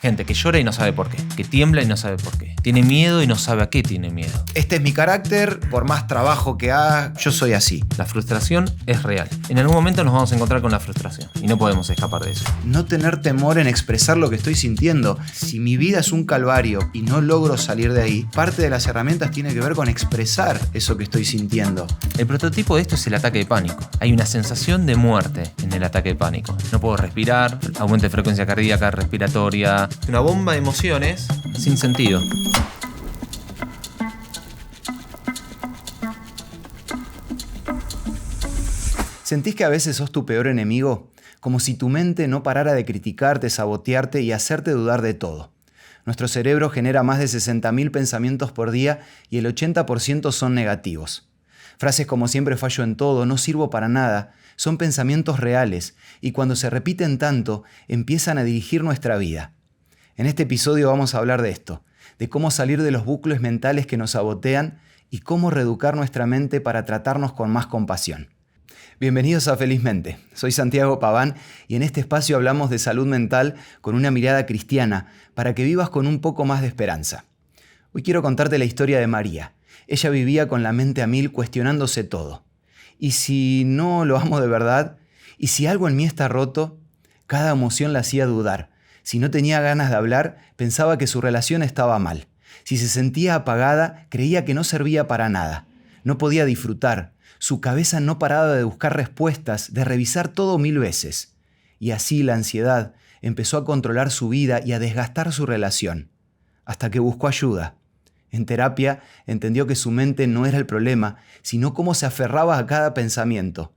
Gente que llora y no sabe por qué, que tiembla y no sabe por qué, tiene miedo y no sabe a qué tiene miedo. Este es mi carácter, por más trabajo que haga, yo soy así. La frustración es real. En algún momento nos vamos a encontrar con la frustración y no podemos escapar de eso. No tener temor en expresar lo que estoy sintiendo. Si mi vida es un calvario y no logro salir de ahí, parte de las herramientas tiene que ver con expresar eso que estoy sintiendo. El prototipo de esto es el ataque de pánico. Hay una sensación de muerte en el ataque de pánico. No puedo respirar, aumento de frecuencia cardíaca, respiratoria. Una bomba de emociones sin sentido. ¿Sentís que a veces sos tu peor enemigo? Como si tu mente no parara de criticarte, sabotearte y hacerte dudar de todo. Nuestro cerebro genera más de 60.000 pensamientos por día y el 80% son negativos. Frases como siempre fallo en todo, no sirvo para nada, son pensamientos reales y cuando se repiten tanto, empiezan a dirigir nuestra vida. En este episodio vamos a hablar de esto, de cómo salir de los bucles mentales que nos sabotean y cómo reeducar nuestra mente para tratarnos con más compasión. Bienvenidos a Felizmente, soy Santiago Paván y en este espacio hablamos de salud mental con una mirada cristiana para que vivas con un poco más de esperanza. Hoy quiero contarte la historia de María. Ella vivía con la mente a mil cuestionándose todo. ¿Y si no lo amo de verdad? ¿Y si algo en mí está roto? Cada emoción la hacía dudar. Si no tenía ganas de hablar, pensaba que su relación estaba mal. Si se sentía apagada, creía que no servía para nada. No podía disfrutar. Su cabeza no paraba de buscar respuestas, de revisar todo 1000 veces. Y así la ansiedad empezó a controlar su vida y a desgastar su relación. Hasta que buscó ayuda. En terapia entendió que su mente no era el problema, sino cómo se aferraba a cada pensamiento.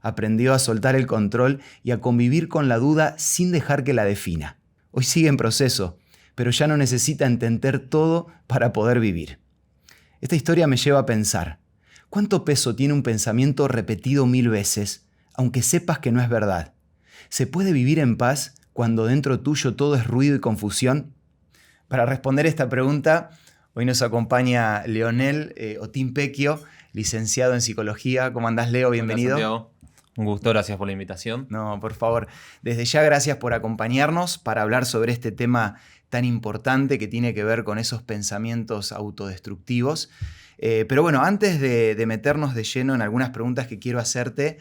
Aprendió a soltar el control y a convivir con la duda sin dejar que la defina. Hoy sigue en proceso, pero ya no necesita entender todo para poder vivir. Esta historia me lleva a pensar, ¿cuánto peso tiene un pensamiento repetido 1000 veces, aunque sepas que no es verdad? ¿Se puede vivir en paz cuando dentro tuyo todo es ruido y confusión? Para responder esta pregunta, hoy nos acompaña Leonel Otimpecchio, licenciado en psicología. ¿Cómo andás, Leo? Bienvenido. Hola, Santiago. Un gusto, gracias por la invitación. No, por favor. Desde ya, gracias por acompañarnos para hablar sobre este tema tan importante que tiene que ver con esos pensamientos autodestructivos. Pero bueno, antes de meternos de lleno en algunas preguntas que quiero hacerte,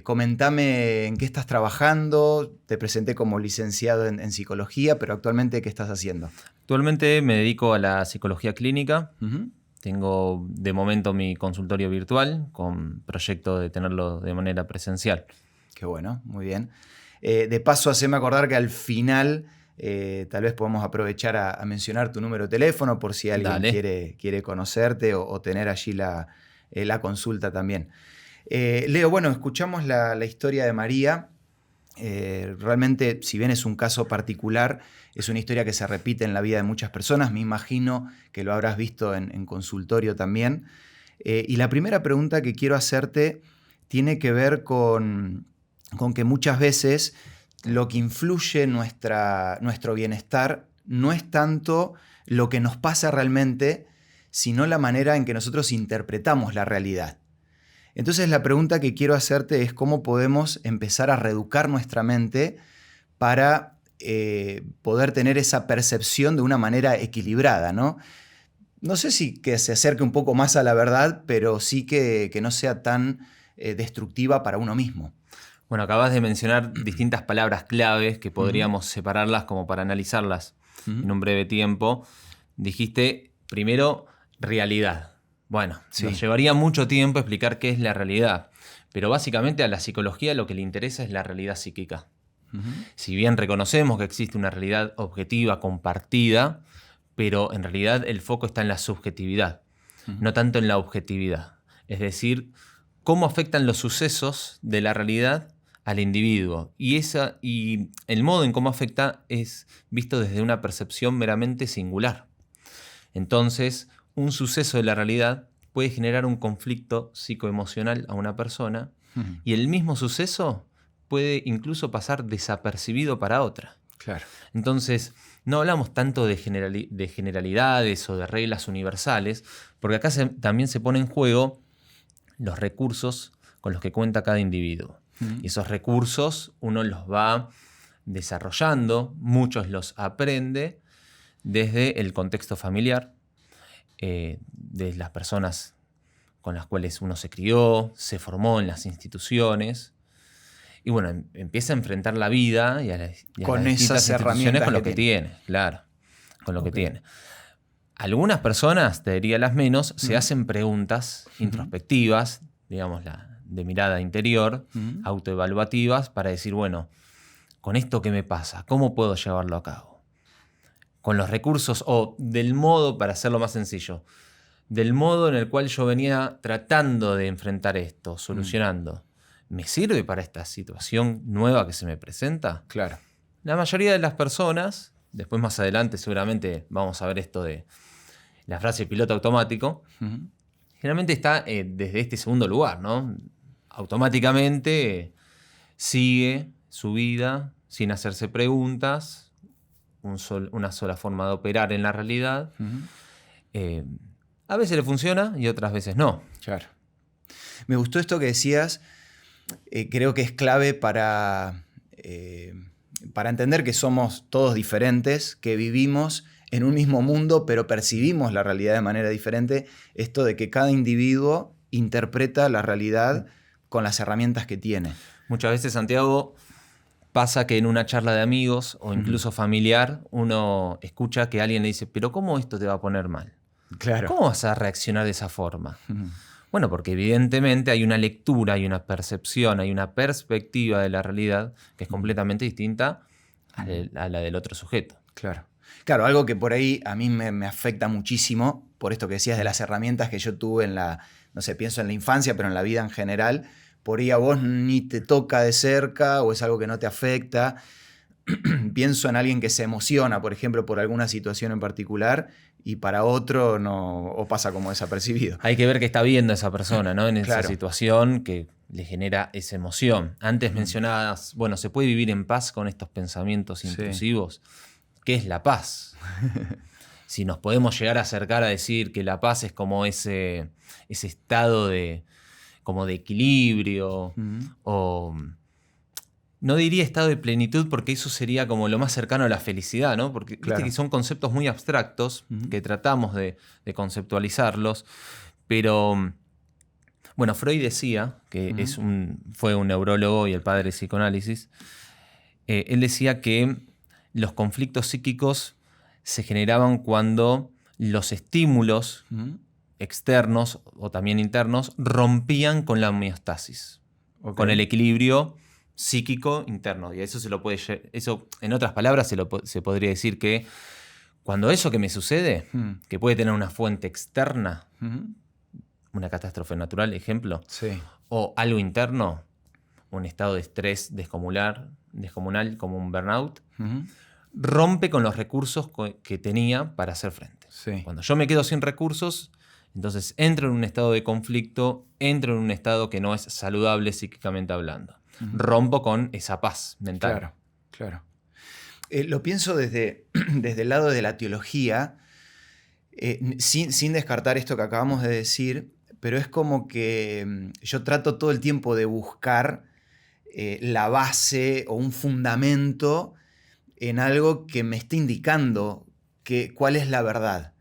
comentame en qué estás trabajando. Te presenté como licenciado en psicología, pero actualmente, ¿qué estás haciendo? Actualmente me dedico a la psicología clínica. Uh-huh. Tengo de momento mi consultorio virtual con proyecto de tenerlo de manera presencial. Qué bueno, muy bien. De paso, haceme acordar que al final tal vez podemos aprovechar a mencionar tu número de teléfono por si alguien quiere conocerte o tener allí la consulta también. Leo, bueno, escuchamos la historia de María. Realmente, si bien es un caso particular, es una historia que se repite en la vida de muchas personas. Me imagino que lo habrás visto en consultorio también. Y la primera pregunta que quiero hacerte tiene que ver con que muchas veces lo que influye en nuestro bienestar no es tanto lo que nos pasa realmente, sino la manera en que nosotros interpretamos la realidad. Entonces la pregunta que quiero hacerte es cómo podemos empezar a reeducar nuestra mente para poder tener esa percepción de una manera equilibrada, ¿no? No sé si que se acerque un poco más a la verdad, pero sí que no sea tan destructiva para uno mismo. Bueno, acabas de mencionar distintas palabras claves que podríamos separarlas como para analizarlas en un breve tiempo. Dijiste primero realidad. Bueno, sí. Nos llevaría mucho tiempo explicar qué es la realidad, pero básicamente a la psicología lo que le interesa es la realidad psíquica. Uh-huh. Si bien reconocemos que existe una realidad objetiva, compartida, pero en realidad el foco está en la subjetividad, no tanto en la objetividad. Es decir, cómo afectan los sucesos de la realidad al individuo. Y el modo en cómo afecta es visto desde una percepción meramente singular. Entonces, un suceso de la realidad puede generar un conflicto psicoemocional a una persona y el mismo suceso puede incluso pasar desapercibido para otra. Claro. Entonces, no hablamos tanto de generalidades o de reglas universales, porque acá también se pone en juego los recursos con los que cuenta cada individuo. Y esos recursos uno los va desarrollando, muchos los aprende desde el contexto familiar, de las personas con las cuales uno se crió, se formó en las instituciones. Y bueno, empieza a enfrentar la vida y a las con distintas esas instituciones herramientas con lo que tiene, claro, con lo que tiene. Algunas personas, te diría las menos, se hacen preguntas introspectivas, digamos, de mirada interior, autoevaluativas, para decir, bueno, con esto que me pasa, ¿cómo puedo llevarlo a cabo? Con los recursos, o del modo, para hacerlo más sencillo, del modo en el cual yo venía tratando de enfrentar esto, solucionando. ¿Me sirve para esta situación nueva que se me presenta? Claro. La mayoría de las personas, después más adelante seguramente vamos a ver esto de la frase piloto automático, generalmente está desde este segundo lugar, ¿no? Automáticamente sigue su vida sin hacerse preguntas, una sola forma de operar en la realidad. A veces le funciona y otras veces no. Claro. Me gustó esto que decías. Creo que es clave para entender que somos todos diferentes, que vivimos en un mismo mundo, pero percibimos la realidad de manera diferente. Esto de que cada individuo interpreta la realidad con las herramientas que tiene. Muchas veces, Santiago, pasa que en una charla de amigos o incluso familiar uno escucha que alguien le dice, pero ¿cómo esto te va a poner mal? Claro. ¿Cómo vas a reaccionar de esa forma? Bueno, porque evidentemente hay una lectura, hay una percepción, hay una perspectiva de la realidad que es completamente distinta a la del otro sujeto. Claro. Claro, algo que por ahí a mí me afecta muchísimo, por esto que decías de las herramientas que yo tuve no sé, pienso en la infancia, pero en la vida en general, por ahí a vos ni te toca de cerca o es algo que no te afecta. Pienso en alguien que se emociona, por ejemplo, por alguna situación en particular y para otro no, o pasa como desapercibido. Hay que ver qué está viendo esa persona, ¿no? En esa Claro. situación que le genera esa emoción. Antes mencionabas, bueno, ¿se puede vivir en paz con estos pensamientos intrusivos? ¿Qué es la paz? Si nos podemos llegar a acercar a decir que la paz es como ese estado como de equilibrio o... No diría estado de plenitud porque eso sería como lo más cercano a la felicidad, ¿no? Porque viste que son conceptos muy abstractos que tratamos de conceptualizarlos, pero bueno, Freud decía, que fue un neurólogo y el padre del psicoanálisis, él decía que los conflictos psíquicos se generaban cuando los estímulos externos o también internos rompían con la homeostasis, con el equilibrio psíquico interno. Y eso en otras palabras, se podría decir que cuando eso que me sucede, que puede tener una fuente externa, una catástrofe natural, ejemplo, o algo interno, un estado de estrés descomunal como un burnout, rompe con los recursos que tenía para hacer frente. Cuando yo me quedo sin recursos, entonces entro en un estado de conflicto, entro en un estado que no es saludable psíquicamente hablando. Rompo con esa paz mental. Claro. Lo pienso desde el lado de la teología, sin descartar esto que acabamos de decir, pero es como que yo trato todo el tiempo de buscar la base o un fundamento en algo que me esté indicando cuál es la verdad.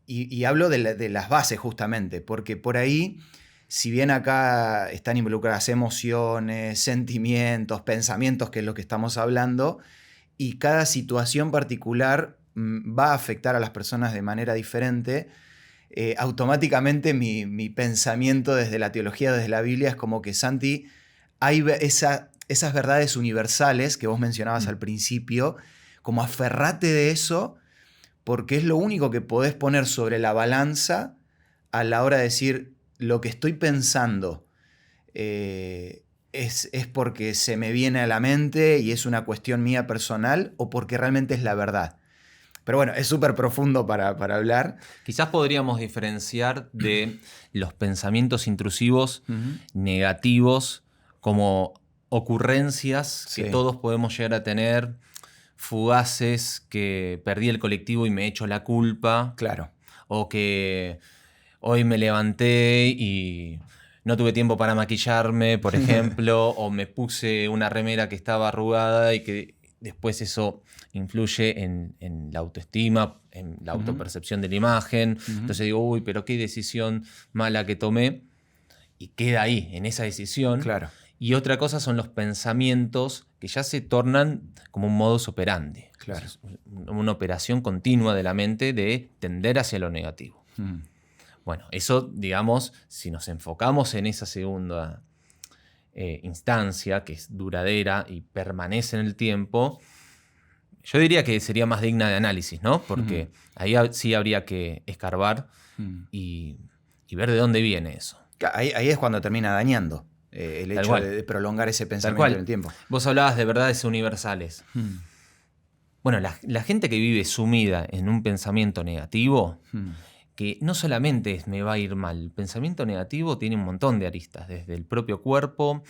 Y hablo de las bases justamente, porque por ahí, si bien acá están involucradas emociones, sentimientos, pensamientos, que es lo que estamos hablando, y cada situación particular va a afectar a las personas de manera diferente, automáticamente mi pensamiento desde la teología, desde la Biblia, es como que, Santi, hay esas verdades universales que vos mencionabas al principio, como aferrate de eso, porque es lo único que podés poner sobre la balanza a la hora de decir lo que estoy pensando es porque se me viene a la mente y es una cuestión mía personal o porque realmente es la verdad. Pero bueno, es súper profundo para hablar. Quizás podríamos diferenciar de los pensamientos intrusivos negativos como ocurrencias que todos podemos llegar a tener, fugaces, que perdí el colectivo y me echo la culpa. Claro. O que hoy me levanté y no tuve tiempo para maquillarme, por ejemplo, o me puse una remera que estaba arrugada y que después eso influye en la autoestima, en la autopercepción de la imagen. Entonces digo, uy, pero qué decisión mala que tomé. Y queda ahí, en esa decisión. Claro. Y otra cosa son los pensamientos que ya se tornan como un modus operandi. Claro. Una operación continua de la mente de tender hacia lo negativo. Bueno, eso, digamos, si nos enfocamos en esa segunda instancia, que es duradera y permanece en el tiempo, yo diría que sería más digna de análisis, ¿no? Porque ahí sí habría que escarbar y ver de dónde viene eso. Ahí es cuando termina dañando el hecho de prolongar ese pensamiento en el tiempo. Vos hablabas de verdades universales. Bueno, la gente que vive sumida en un pensamiento negativo, que no solamente es me va a ir mal, el pensamiento negativo tiene un montón de aristas, desde el propio cuerpo,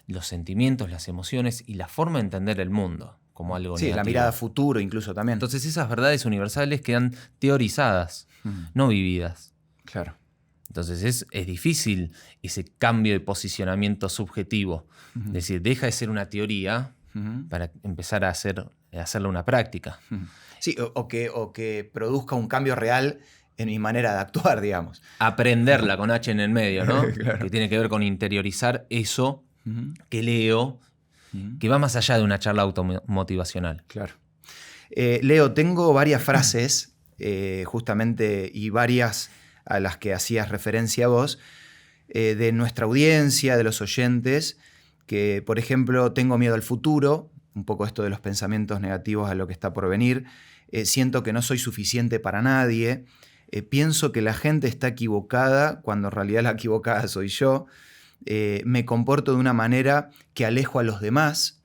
los sentimientos, las emociones y la forma de entender el mundo como algo negativo. Sí, la mirada a futuro incluso también. Entonces esas verdades universales quedan teorizadas, no vividas. Claro. Entonces es difícil ese cambio de posicionamiento subjetivo. Es decir, deja de ser una teoría para empezar a hacerlo una práctica. Sí, o que produzca un cambio real en mi manera de actuar, digamos. Aprenderla con H en el medio, ¿no? Claro. Que tiene que ver con interiorizar eso que leo, que va más allá de una charla automotivacional. Claro. Leo, tengo varias frases, justamente, y varias a las que hacías referencia vos, de nuestra audiencia, de los oyentes, que, por ejemplo, tengo miedo al futuro, un poco esto de los pensamientos negativos a lo que está por venir, siento que no soy suficiente para nadie, pienso que la gente está equivocada cuando en realidad la equivocada soy yo, me comporto de una manera que alejo a los demás.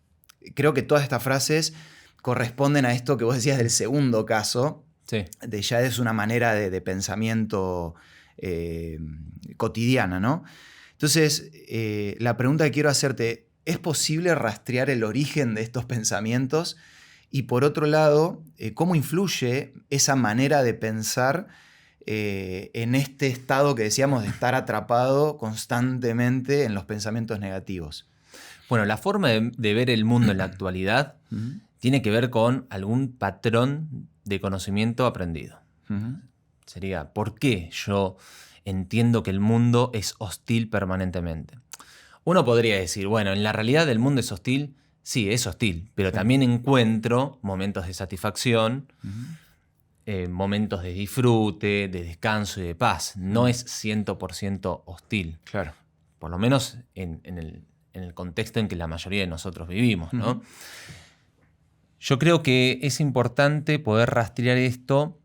Creo que todas estas frases corresponden a esto que vos decías del segundo caso, Sí. de ya es una manera de pensamiento cotidiana, ¿no? Entonces, la pregunta que quiero hacerte, ¿es posible rastrear el origen de estos pensamientos? Y por otro lado, ¿cómo influye esa manera de pensar en este estado que decíamos de estar atrapado constantemente en los pensamientos negativos? Bueno, la forma de ver el mundo en la actualidad tiene que ver con algún patrón de conocimiento aprendido. Sería, ¿por qué yo entiendo que el mundo es hostil permanentemente? Uno podría decir, bueno, en la realidad el mundo es hostil. Sí, es hostil, pero también encuentro momentos de satisfacción, momentos de disfrute, de descanso y de paz. No es 100% hostil. Claro. Por lo menos en el contexto en que la mayoría de nosotros vivimos, ¿no? Yo creo que es importante poder rastrear esto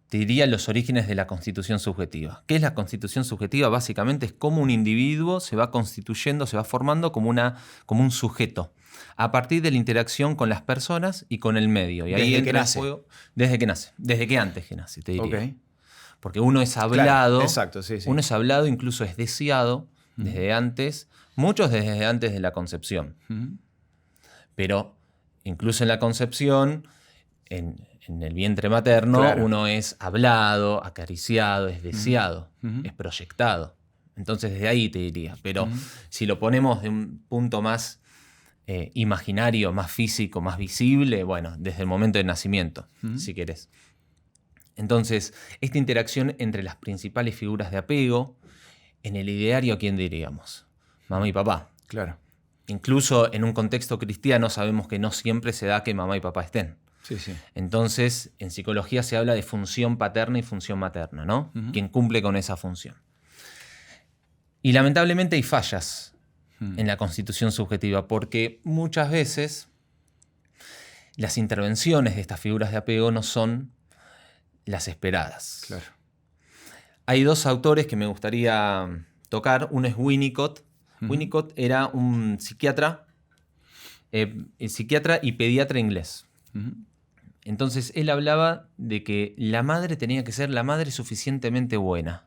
te diría, los orígenes de la constitución subjetiva. ¿Qué es la constitución subjetiva? Básicamente es cómo un individuo se va constituyendo, se va formando como un sujeto, a partir de la interacción con las personas y con el medio. Y ahí entra el juego desde que nace, desde que antes que nace, te diría. Okay. Porque uno es hablado, claro, exacto, sí. Uno es hablado, incluso es deseado desde antes, muchos desde antes de la concepción. Pero incluso en la concepción, en el vientre materno, claro, uno es hablado, acariciado, es deseado, es proyectado. Entonces desde ahí te diría. Pero si lo ponemos de un punto más imaginario, más físico, más visible, bueno, desde el momento del nacimiento, si querés. Entonces, esta interacción entre las principales figuras de apego, en el ideario, ¿a quién diríamos? Mamá y papá. Claro. Incluso en un contexto cristiano sabemos que no siempre se da que mamá y papá estén. Sí, sí. Entonces, en psicología se habla de función paterna y función materna, ¿no? Quien cumple con esa función. Y lamentablemente hay fallas en la constitución subjetiva, porque muchas veces las intervenciones de estas figuras de apego no son las esperadas. Claro. Hay dos autores que me gustaría tocar. Uno es Winnicott. Winnicott era un psiquiatra y pediatra inglés. Entonces él hablaba de que la madre tenía que ser la madre suficientemente buena.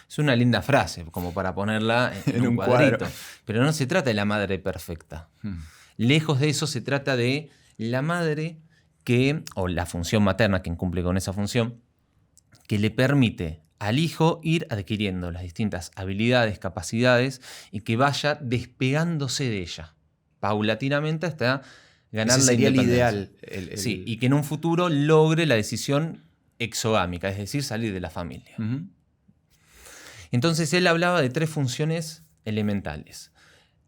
Es una linda frase, como para ponerla en un cuadrito. Pero no se trata de la madre perfecta. Lejos de eso se trata de la madre o la función materna, quien cumple con esa función, que le permite al hijo ir adquiriendo las distintas habilidades, capacidades y que vaya despegándose de ella paulatinamente hasta ganar Ese la sería el independencia. ideal. Sí, y que en un futuro logre la decisión exogámica, es decir, salir de la familia. Ujú. Entonces él hablaba de 3 funciones elementales.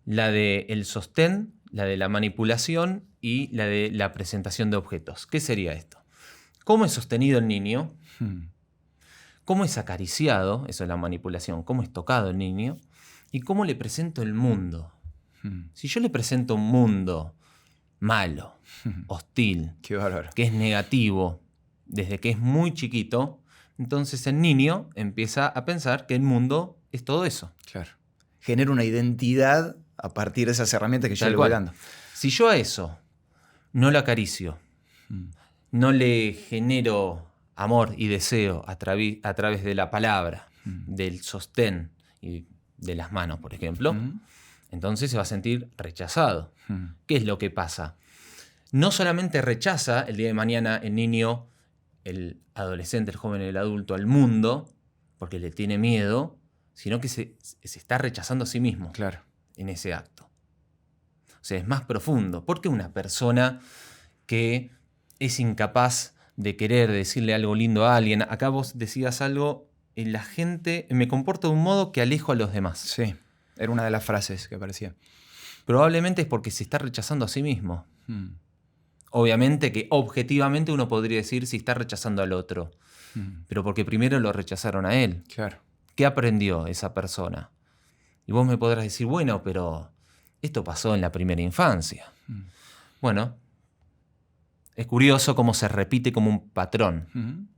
La del sostén, la de la manipulación y la de la presentación de objetos. ¿Qué sería esto? ¿Cómo es sostenido el niño? ¿Cómo es acariciado? Eso es la manipulación. ¿Cómo es tocado el niño? ¿Y cómo le presento el mundo? Si yo le presento un mundo malo, hostil, Qué bárbaro. que es negativo, desde que es muy chiquito, entonces el niño empieza a pensar que el mundo es todo eso. Claro. Genera una identidad a partir de esas herramientas que yo Tal le voy cual. dando. Si yo a eso no lo acaricio, no le genero amor y deseo a través de la palabra, del sostén y de las manos, por ejemplo, entonces se va a sentir rechazado. ¿Qué es lo que pasa? No solamente rechaza el día de mañana el niño, el adolescente, el joven, el adulto al mundo, porque le tiene miedo, sino que se está rechazando a sí mismo Claro. en ese acto. O sea, es más profundo. Porque una persona que es incapaz de querer decirle algo lindo a alguien, acá vos decías algo, la gente, me comporto de un modo que alejo a los demás. Sí, era una de las frases que aparecía. Probablemente es porque se está rechazando a sí mismo. Obviamente que objetivamente uno podría decir si está rechazando al otro, pero porque primero lo rechazaron a él. Claro. ¿Qué aprendió esa persona? Y vos me podrás decir, bueno, pero esto pasó en la primera infancia. Bueno, es curioso cómo se repite como un patrón.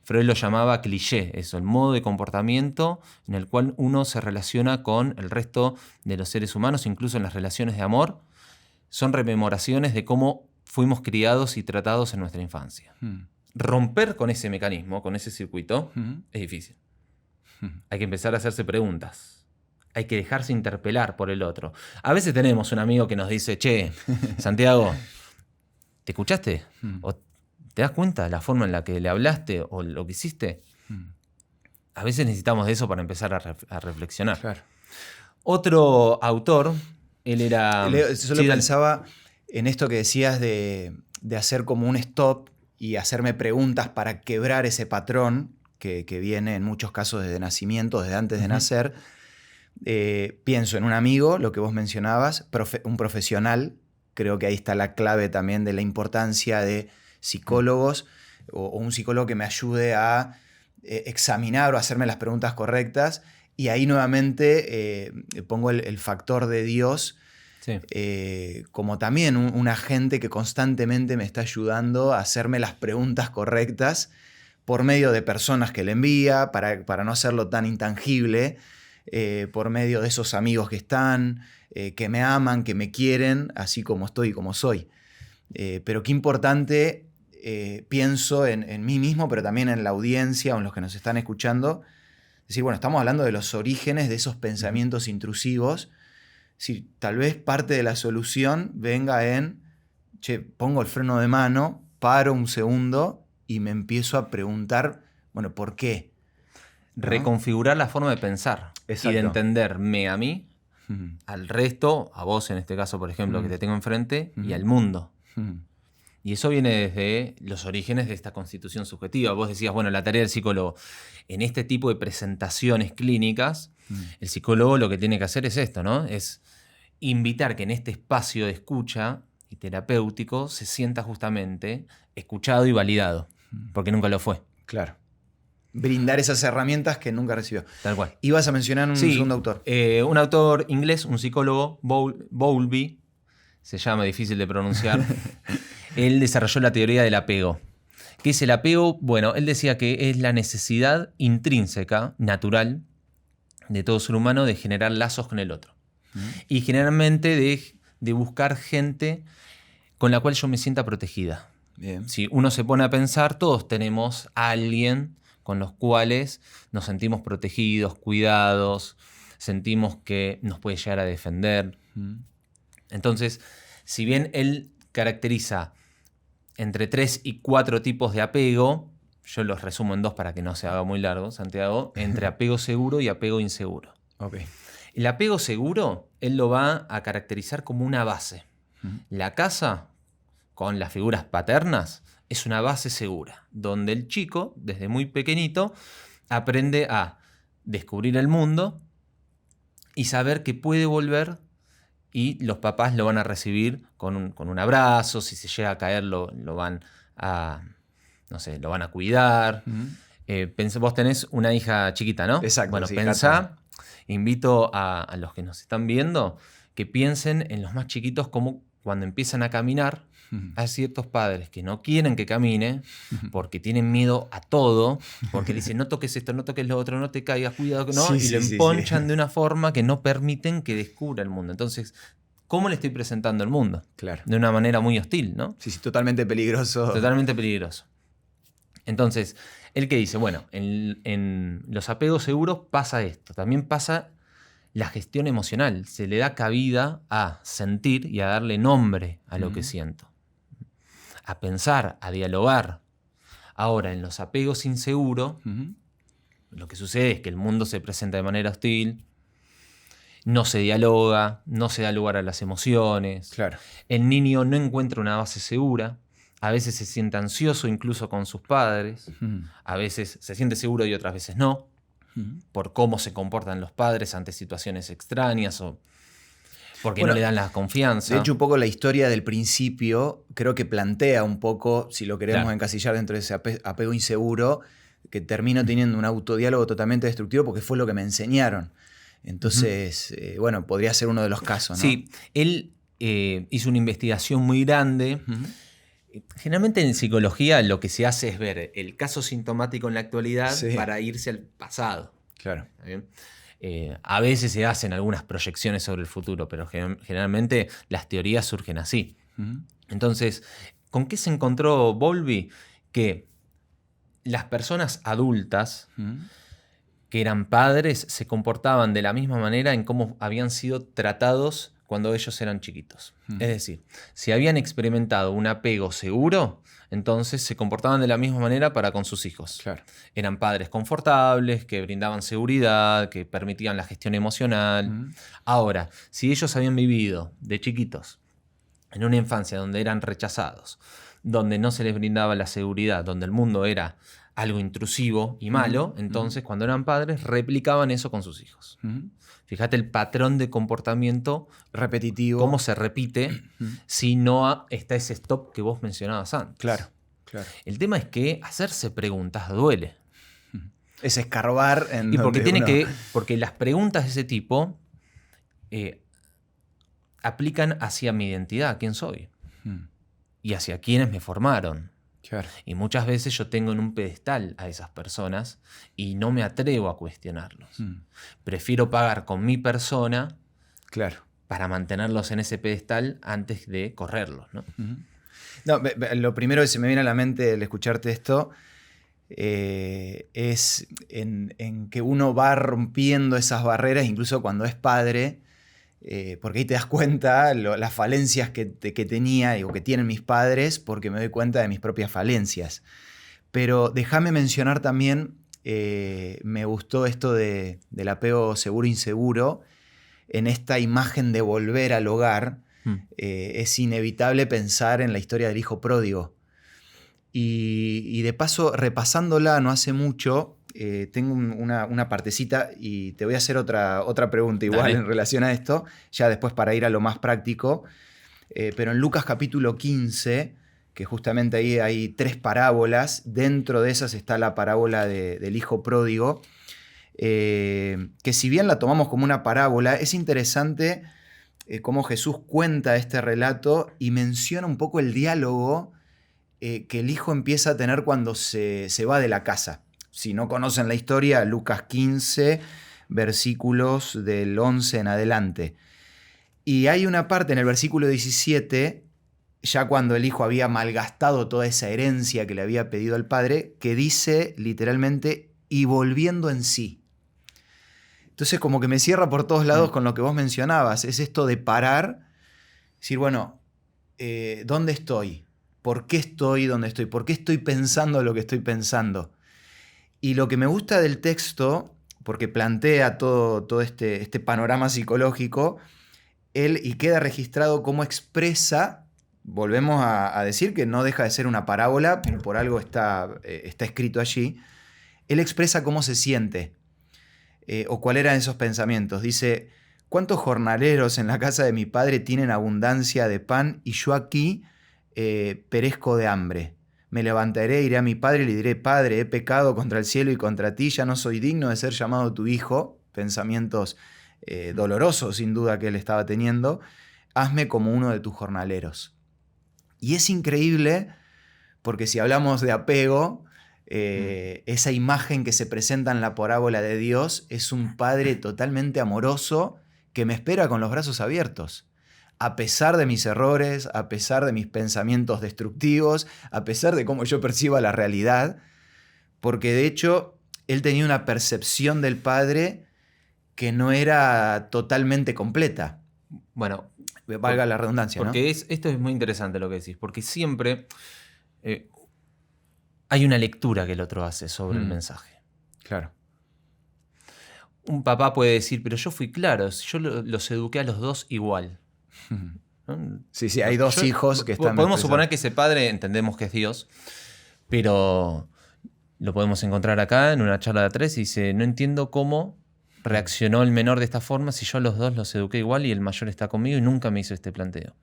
Freud lo llamaba cliché, eso, el modo de comportamiento en el cual uno se relaciona con el resto de los seres humanos, incluso en las relaciones de amor, son rememoraciones de cómo fuimos criados y tratados en nuestra infancia. Romper con ese mecanismo, con ese circuito, es difícil. Hay que empezar a hacerse preguntas. Hay que dejarse interpelar por el otro. A veces tenemos un amigo que nos dice, che, Santiago, ¿te escuchaste? ¿O te das cuenta de la forma en la que le hablaste o lo que hiciste? A veces necesitamos de eso para empezar a reflexionar. Claro. Otro autor, él era... Leo, solo pensaba en esto que decías de hacer como un stop y hacerme preguntas para quebrar ese patrón que viene en muchos casos desde nacimiento, desde antes de nacer. Pienso en un amigo, lo que vos mencionabas, un profesional. Creo que ahí está la clave también de la importancia de psicólogos o un psicólogo que me ayude a examinar o hacerme las preguntas correctas. Y ahí nuevamente pongo el factor de Dios como también un agente que constantemente me está ayudando a hacerme las preguntas correctas por medio de personas que le envía, para no hacerlo tan intangible, por medio de esos amigos que están, que me aman, que me quieren, así como estoy y como soy. Pero qué importante, pienso en mí mismo, pero también en la audiencia o en los que nos están escuchando. Decir, bueno, estamos hablando de los orígenes de esos pensamientos intrusivos. Si tal vez parte de la solución venga en, che, pongo el freno de mano, paro un segundo y me empiezo a preguntar, bueno, ¿por qué? ¿No? Reconfigurar la forma de pensar. Exacto. Y de entenderme a mí, al resto, a vos en este caso, por ejemplo, que te tengo enfrente, y al mundo. Y eso viene desde los orígenes de esta constitución subjetiva. Vos decías, bueno, la tarea del psicólogo. En este tipo de presentaciones clínicas, el psicólogo lo que tiene que hacer es esto, ¿no? Es invitar que en este espacio de escucha y terapéutico se sienta justamente escuchado y validado, porque nunca lo fue. Claro. Brindar esas herramientas que nunca recibió. Tal cual. Ibas a mencionar un segundo autor. Un autor inglés, un psicólogo, Bowlby, se llama, difícil de pronunciar. Él desarrolló la teoría del apego. ¿Qué es el apego? Bueno, él decía que es la necesidad intrínseca, natural, de todo ser humano de generar lazos con el otro. Y generalmente de buscar gente con la cual yo me sienta protegida. Bien. Si uno se pone a pensar, todos tenemos a alguien con los cuales nos sentimos protegidos, cuidados, sentimos que nos puede llegar a defender. Entonces, si bien él caracteriza entre 3 y 4 tipos de apego, yo los resumo en dos para que no se haga muy largo, Santiago, entre apego seguro y apego inseguro. Okay. El apego seguro, él lo va a caracterizar como una base. La casa, con las figuras paternas, es una base segura, donde el chico, desde muy pequeñito, aprende a descubrir el mundo y saber que puede volver y los papás lo van a recibir con un abrazo, si se llega a caer lo van a, no sé, lo van a cuidar. Vos tenés una hija chiquita, ¿no? Exacto. Bueno, sí, pensá, invito a los que nos están viendo que piensen en los más chiquitos como cuando empiezan a caminar. Hay ciertos padres que no quieren que camine porque tienen miedo a todo, porque dicen no toques esto, no toques lo otro, no te caigas, cuidado que no, Sí, y sí, lo sí, emponchan sí. de una forma que no permiten que descubra el mundo. Entonces, ¿cómo le estoy presentando el mundo? Claro. De una manera muy hostil, ¿no? Sí, totalmente peligroso. Totalmente peligroso. Entonces, él que dice, bueno, en los apegos seguros pasa esto, también pasa la gestión emocional, se le da cabida a sentir y a darle nombre a lo que siento, a pensar, a dialogar. Ahora, en los apegos inseguros, lo que sucede es que el mundo se presenta de manera hostil, no se dialoga, no se da lugar a las emociones, Claro. el niño no encuentra una base segura, a veces se siente ansioso incluso con sus padres, a veces se siente seguro y otras veces no, por cómo se comportan los padres ante situaciones extrañas o porque no le dan la confianza. De hecho, un poco la historia del principio creo que plantea un poco, si lo queremos encasillar dentro de ese apego inseguro, que termino teniendo un autodiálogo totalmente destructivo porque fue lo que me enseñaron. Entonces, bueno, podría ser uno de los casos, ¿no? Sí, él hizo una investigación muy grande. Generalmente en psicología lo que se hace es ver el caso sintomático en la actualidad para irse al pasado. Claro. ¿Está bien? A veces se hacen algunas proyecciones sobre el futuro, pero generalmente las teorías surgen así. Entonces, ¿con qué se encontró Bowlby? Que las personas adultas que eran padres se comportaban de la misma manera en cómo habían sido tratados cuando ellos eran chiquitos. Es decir, si habían experimentado un apego seguro, entonces se comportaban de la misma manera para con sus hijos. Claro. Eran padres confortables, que brindaban seguridad, que permitían la gestión emocional. Ahora, si ellos habían vivido de chiquitos en una infancia donde eran rechazados, donde no se les brindaba la seguridad, donde el mundo era algo intrusivo y malo, entonces cuando eran padres replicaban eso con sus hijos. Fíjate el patrón de comportamiento repetitivo. Cómo se repite si no está ese stop que vos mencionabas antes. Claro. El tema es que hacerse preguntas duele. Es escarbar en y porque donde porque las preguntas de ese tipo aplican hacia mi identidad, quién soy. Y hacia quienes me formaron. Claro. Y muchas veces yo tengo en un pedestal a esas personas y no me atrevo a cuestionarlos. Prefiero pagar con mi persona para mantenerlos en ese pedestal antes de correrlos, ¿no? No, lo primero que se me viene a la mente al escucharte esto es en que uno va rompiendo esas barreras, incluso cuando es padre, porque ahí te das cuenta las falencias que tenía o que tienen mis padres, porque me doy cuenta de mis propias falencias. Pero déjame mencionar también, me gustó esto del apego seguro-inseguro, en esta imagen de volver al hogar. Es inevitable pensar en la historia del hijo pródigo. Y de paso, repasándola no hace mucho, tengo una partecita y te voy a hacer otra pregunta igual. Dale. En relación a esto, ya después para ir a lo más práctico. Pero en Lucas capítulo 15, que justamente ahí hay 3 parábolas, dentro de esas está la parábola del hijo pródigo, que si bien la tomamos como una parábola, es interesante cómo Jesús cuenta este relato y menciona un poco el diálogo que el hijo empieza a tener cuando se va de la casa. Si no conocen la historia, Lucas 15, versículos del 11 en adelante. Y hay una parte en el versículo 17, ya cuando el hijo había malgastado toda esa herencia que le había pedido al padre, que dice literalmente, y volviendo en sí. Entonces como que me cierra por todos lados con lo que vos mencionabas. Es esto de parar, decir, bueno, ¿dónde estoy? ¿Por qué estoy donde estoy? ¿Por qué estoy pensando lo que estoy pensando? Y lo que me gusta del texto, porque plantea todo este panorama psicológico, y queda registrado cómo expresa, volvemos a decir que no deja de ser una parábola, pero por algo está escrito allí, él expresa cómo se siente, o cuáles eran esos pensamientos. Dice, ¿cuántos jornaleros en la casa de mi padre tienen abundancia de pan y yo aquí perezco de hambre? Me levantaré, iré a mi padre y le diré, Padre, he pecado contra el cielo y contra ti, ya no soy digno de ser llamado tu hijo. Pensamientos dolorosos, sin duda, que él estaba teniendo. Hazme como uno de tus jornaleros. Y es increíble, porque si hablamos de apego, esa imagen que se presenta en la parábola de Dios es un padre totalmente amoroso que me espera con los brazos abiertos. A pesar de mis errores, a pesar de mis pensamientos destructivos, a pesar de cómo yo perciba la realidad, porque de hecho él tenía una percepción del Padre que no era totalmente completa. Bueno, valga la redundancia, porque ¿no? Esto es muy interesante lo que decís, porque siempre hay una lectura que el otro hace sobre el mensaje. Claro. Un papá puede decir, pero yo fui claro, yo los eduqué a los dos igual. ¿No? Sí, hay dos hijos que están... Podemos suponer que ese padre, entendemos que es Dios, pero lo podemos encontrar acá en una charla de A3 y dice, no entiendo cómo reaccionó el menor de esta forma si yo a los dos los eduqué igual y el mayor está conmigo y nunca me hizo este planteo.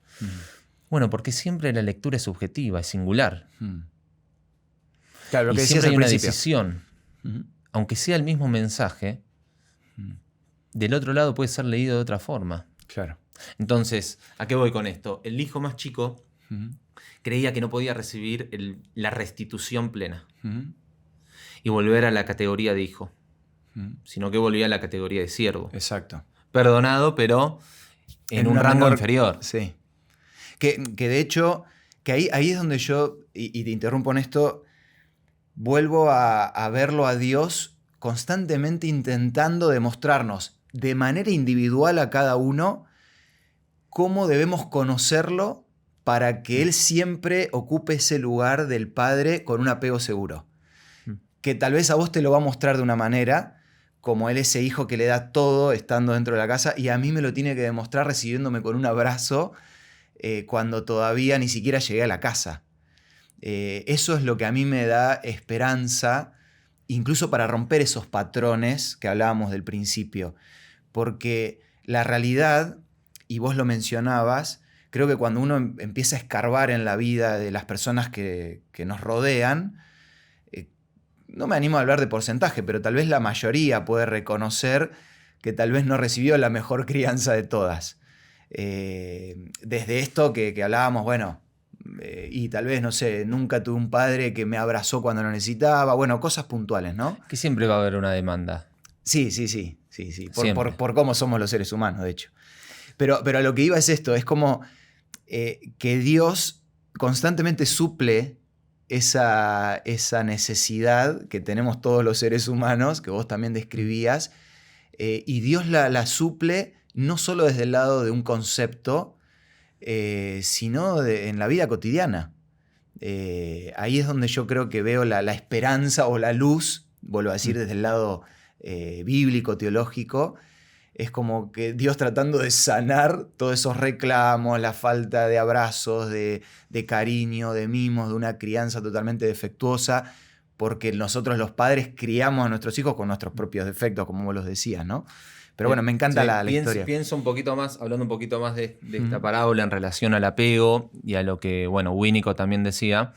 Bueno, porque siempre la lectura es subjetiva, es singular. Claro, lo que y siempre hay una principio. decisión. Aunque sea el mismo mensaje, del otro lado puede ser leído de otra forma. Claro. Entonces, ¿a qué voy con esto? El hijo más chico creía que no podía recibir la restitución plena y volver a la categoría de hijo, sino que volvía a la categoría de siervo. Exacto. Perdonado, pero en un rango inferior. Sí. Que de hecho, que ahí es donde yo, y te interrumpo en esto, vuelvo a verlo a Dios constantemente intentando demostrarnos de manera individual a cada uno cómo debemos conocerlo para que Él siempre ocupe ese lugar del Padre con un apego seguro. Que tal vez a vos te lo va a mostrar de una manera, como Él ese hijo que le da todo estando dentro de la casa, y a mí me lo tiene que demostrar recibiéndome con un abrazo cuando todavía ni siquiera llegué a la casa. Eso es lo que a mí me da esperanza, incluso para romper esos patrones que hablábamos del principio. Porque la realidad, y vos lo mencionabas, creo que cuando uno empieza a escarbar en la vida de las personas que nos rodean, no me animo a hablar de porcentaje, pero tal vez la mayoría puede reconocer que tal vez no recibió la mejor crianza de todas. Desde esto que hablábamos, bueno, y tal vez, no sé, nunca tuve un padre que me abrazó cuando lo necesitaba, bueno, cosas puntuales, ¿no? Que siempre va a haber una demanda. Sí. Por cómo somos los seres humanos, de hecho. Pero a lo que iba es esto, es como que Dios constantemente suple esa necesidad que tenemos todos los seres humanos, que vos también describías, y Dios la suple no solo desde el lado de un concepto, sino en la vida cotidiana. Ahí es donde yo creo que veo la esperanza o la luz, vuelvo a decir, desde el lado bíblico, teológico. Es como que Dios tratando de sanar todos esos reclamos, la falta de abrazos, de cariño, de mimos, de una crianza totalmente defectuosa, porque nosotros los padres criamos a nuestros hijos con nuestros propios defectos, como vos los decías, ¿no? Pero bueno, me encanta la historia. Pienso un poquito más, hablando un poquito más de esta parábola en relación al apego y a lo que, bueno, Winnicott también decía,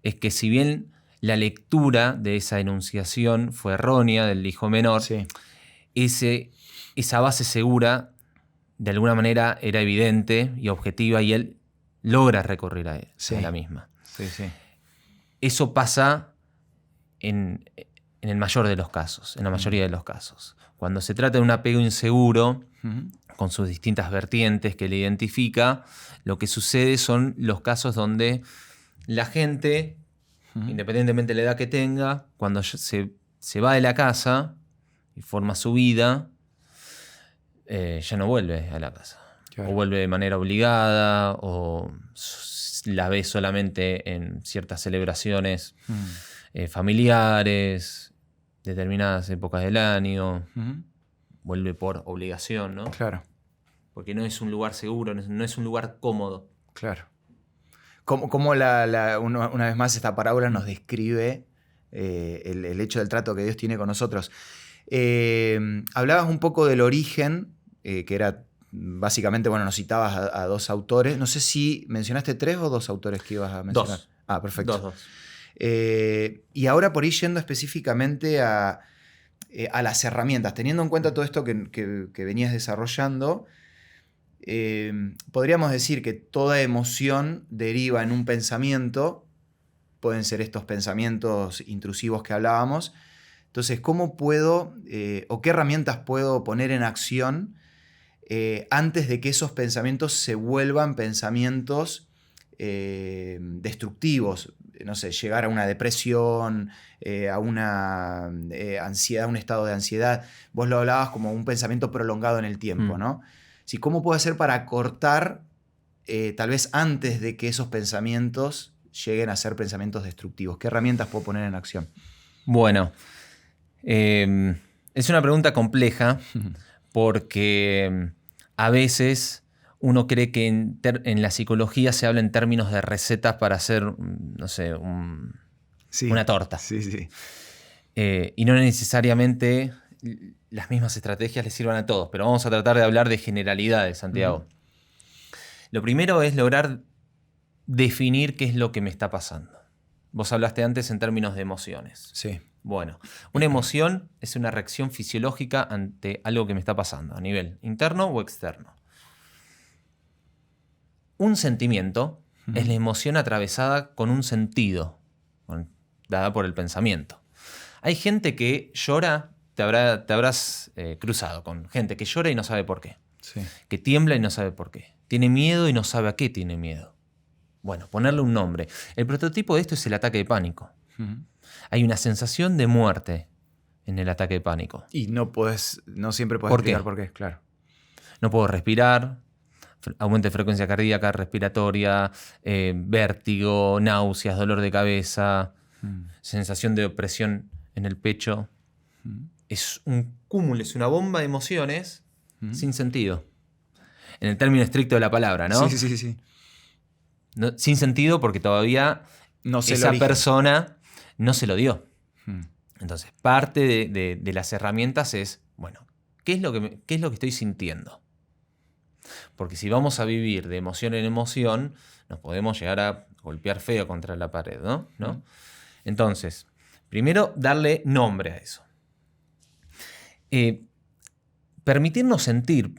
es que si bien la lectura de esa enunciación fue errónea del hijo menor, esa base segura de alguna manera era evidente y objetiva y él logra recorrer a la misma. Eso pasa en el mayor de los casos, en la mayoría de los casos. Cuando se trata de un apego inseguro, con sus distintas vertientes que le identifica, lo que sucede son los casos donde la gente, independientemente de la edad que tenga, cuando se va de la casa y forma su vida, ya no vuelve a la casa. o vuelve de manera obligada, o la ve solamente en ciertas celebraciones familiares, determinadas épocas del año, vuelve por obligación, ¿no? Claro. Porque no es un lugar seguro, no es un lugar cómodo. Claro. Como una vez más esta parábola nos describe el hecho del trato que Dios tiene con nosotros. Hablabas un poco del origen, que era básicamente, bueno, nos citabas a dos autores. No sé si mencionaste 3 o 2 autores que ibas a mencionar. 2. Ah, perfecto. 2. Y ahora por ahí yendo específicamente a las herramientas, teniendo en cuenta todo esto que venías desarrollando, podríamos decir que toda emoción deriva en un pensamiento. Pueden ser estos pensamientos intrusivos que hablábamos. Entonces, ¿cómo puedo o qué herramientas puedo poner en acción antes de que esos pensamientos se vuelvan pensamientos destructivos? No sé, llegar a una depresión, a una ansiedad, un estado de ansiedad. Vos lo hablabas como un pensamiento prolongado en el tiempo, ¿no? Sí, ¿cómo puedo hacer para cortar, tal vez antes de que esos pensamientos lleguen a ser pensamientos destructivos? ¿Qué herramientas puedo poner en acción? Bueno, es una pregunta compleja porque a veces uno cree que en la psicología se habla en términos de recetas para hacer, no sé, una torta. Sí, sí. Y no necesariamente las mismas estrategias les sirvan a todos, pero vamos a tratar de hablar de generalidades, Santiago. Lo primero es lograr definir qué es lo que me está pasando. Vos hablaste antes en términos de emociones. Sí. Bueno, una emoción es una reacción fisiológica ante algo que me está pasando, a nivel interno o externo. Un sentimiento es la emoción atravesada con un sentido, dada por el pensamiento. Hay gente que llora, te habrás cruzado con gente que llora y no sabe por qué. Sí. Que tiembla y no sabe por qué. Tiene miedo y no sabe a qué tiene miedo. Bueno, ponerle un nombre. El prototipo de esto es el ataque de pánico. Hay una sensación de muerte en el ataque de pánico. Y no siempre puedes explicar por qué, claro. No puedo respirar, aumento de frecuencia cardíaca, respiratoria, vértigo, náuseas, dolor de cabeza, sensación de opresión en el pecho. Es un cúmulo, es una bomba de emociones sin sentido. En el término estricto de la palabra, ¿no? Sí. No, sin sentido porque todavía esa persona no se lo dio. Entonces, parte de las herramientas es, bueno, ¿qué es lo que estoy sintiendo? Porque si vamos a vivir de emoción en emoción, nos podemos llegar a golpear feo contra la pared, ¿no? Entonces, primero darle nombre a eso. Permitirnos sentir.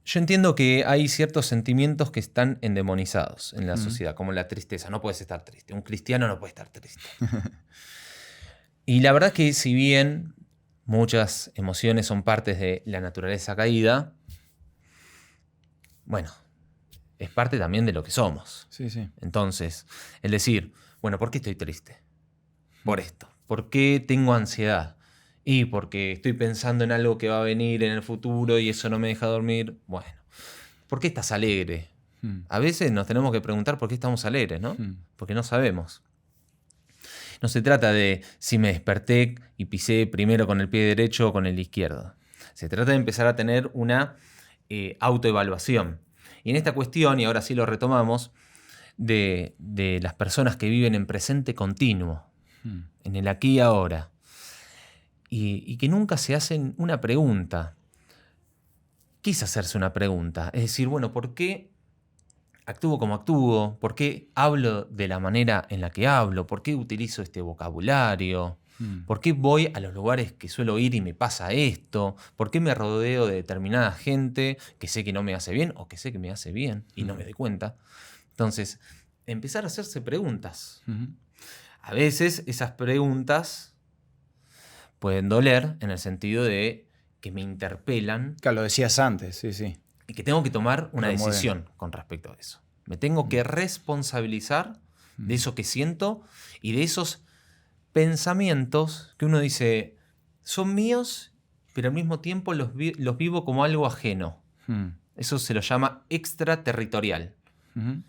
Yo entiendo que hay ciertos sentimientos que están endemonizados en la sociedad, como la tristeza. No puedes estar triste. Un cristiano no puede estar triste. Y la verdad que si bien muchas emociones son partes de la naturaleza caída, bueno, es parte también de lo que somos. Sí. Entonces, el decir, bueno, ¿por qué estoy triste? Por esto. ¿Por qué tengo ansiedad? Y porque estoy pensando en algo que va a venir en el futuro y eso no me deja dormir. Bueno, ¿por qué estás alegre? A veces nos tenemos que preguntar por qué estamos alegres, ¿no? Porque no sabemos. No se trata de si me desperté y pisé primero con el pie derecho o con el izquierdo. Se trata de empezar a tener una autoevaluación. Y en esta cuestión, y ahora sí lo retomamos, de las personas que viven en presente continuo, en el aquí y ahora, y que nunca se hacen una pregunta. ¿Qué es hacerse una pregunta? Es decir, bueno, ¿por qué actúo como actúo? ¿Por qué hablo de la manera en la que hablo? ¿Por qué utilizo este vocabulario? ¿Por qué voy a los lugares que suelo ir y me pasa esto? ¿Por qué me rodeo de determinada gente que sé que no me hace bien o que sé que me hace bien y no me doy cuenta? Entonces, empezar a hacerse preguntas. A veces esas preguntas pueden doler en el sentido de que me interpelan. Claro, lo decías antes, sí. Y que tengo que tomar una decisión con respecto a eso. Me tengo que responsabilizar de eso que siento y de esos pensamientos que uno dice, son míos, pero al mismo tiempo los vivo como algo ajeno. Eso se lo llama extraterritorial. Ujú.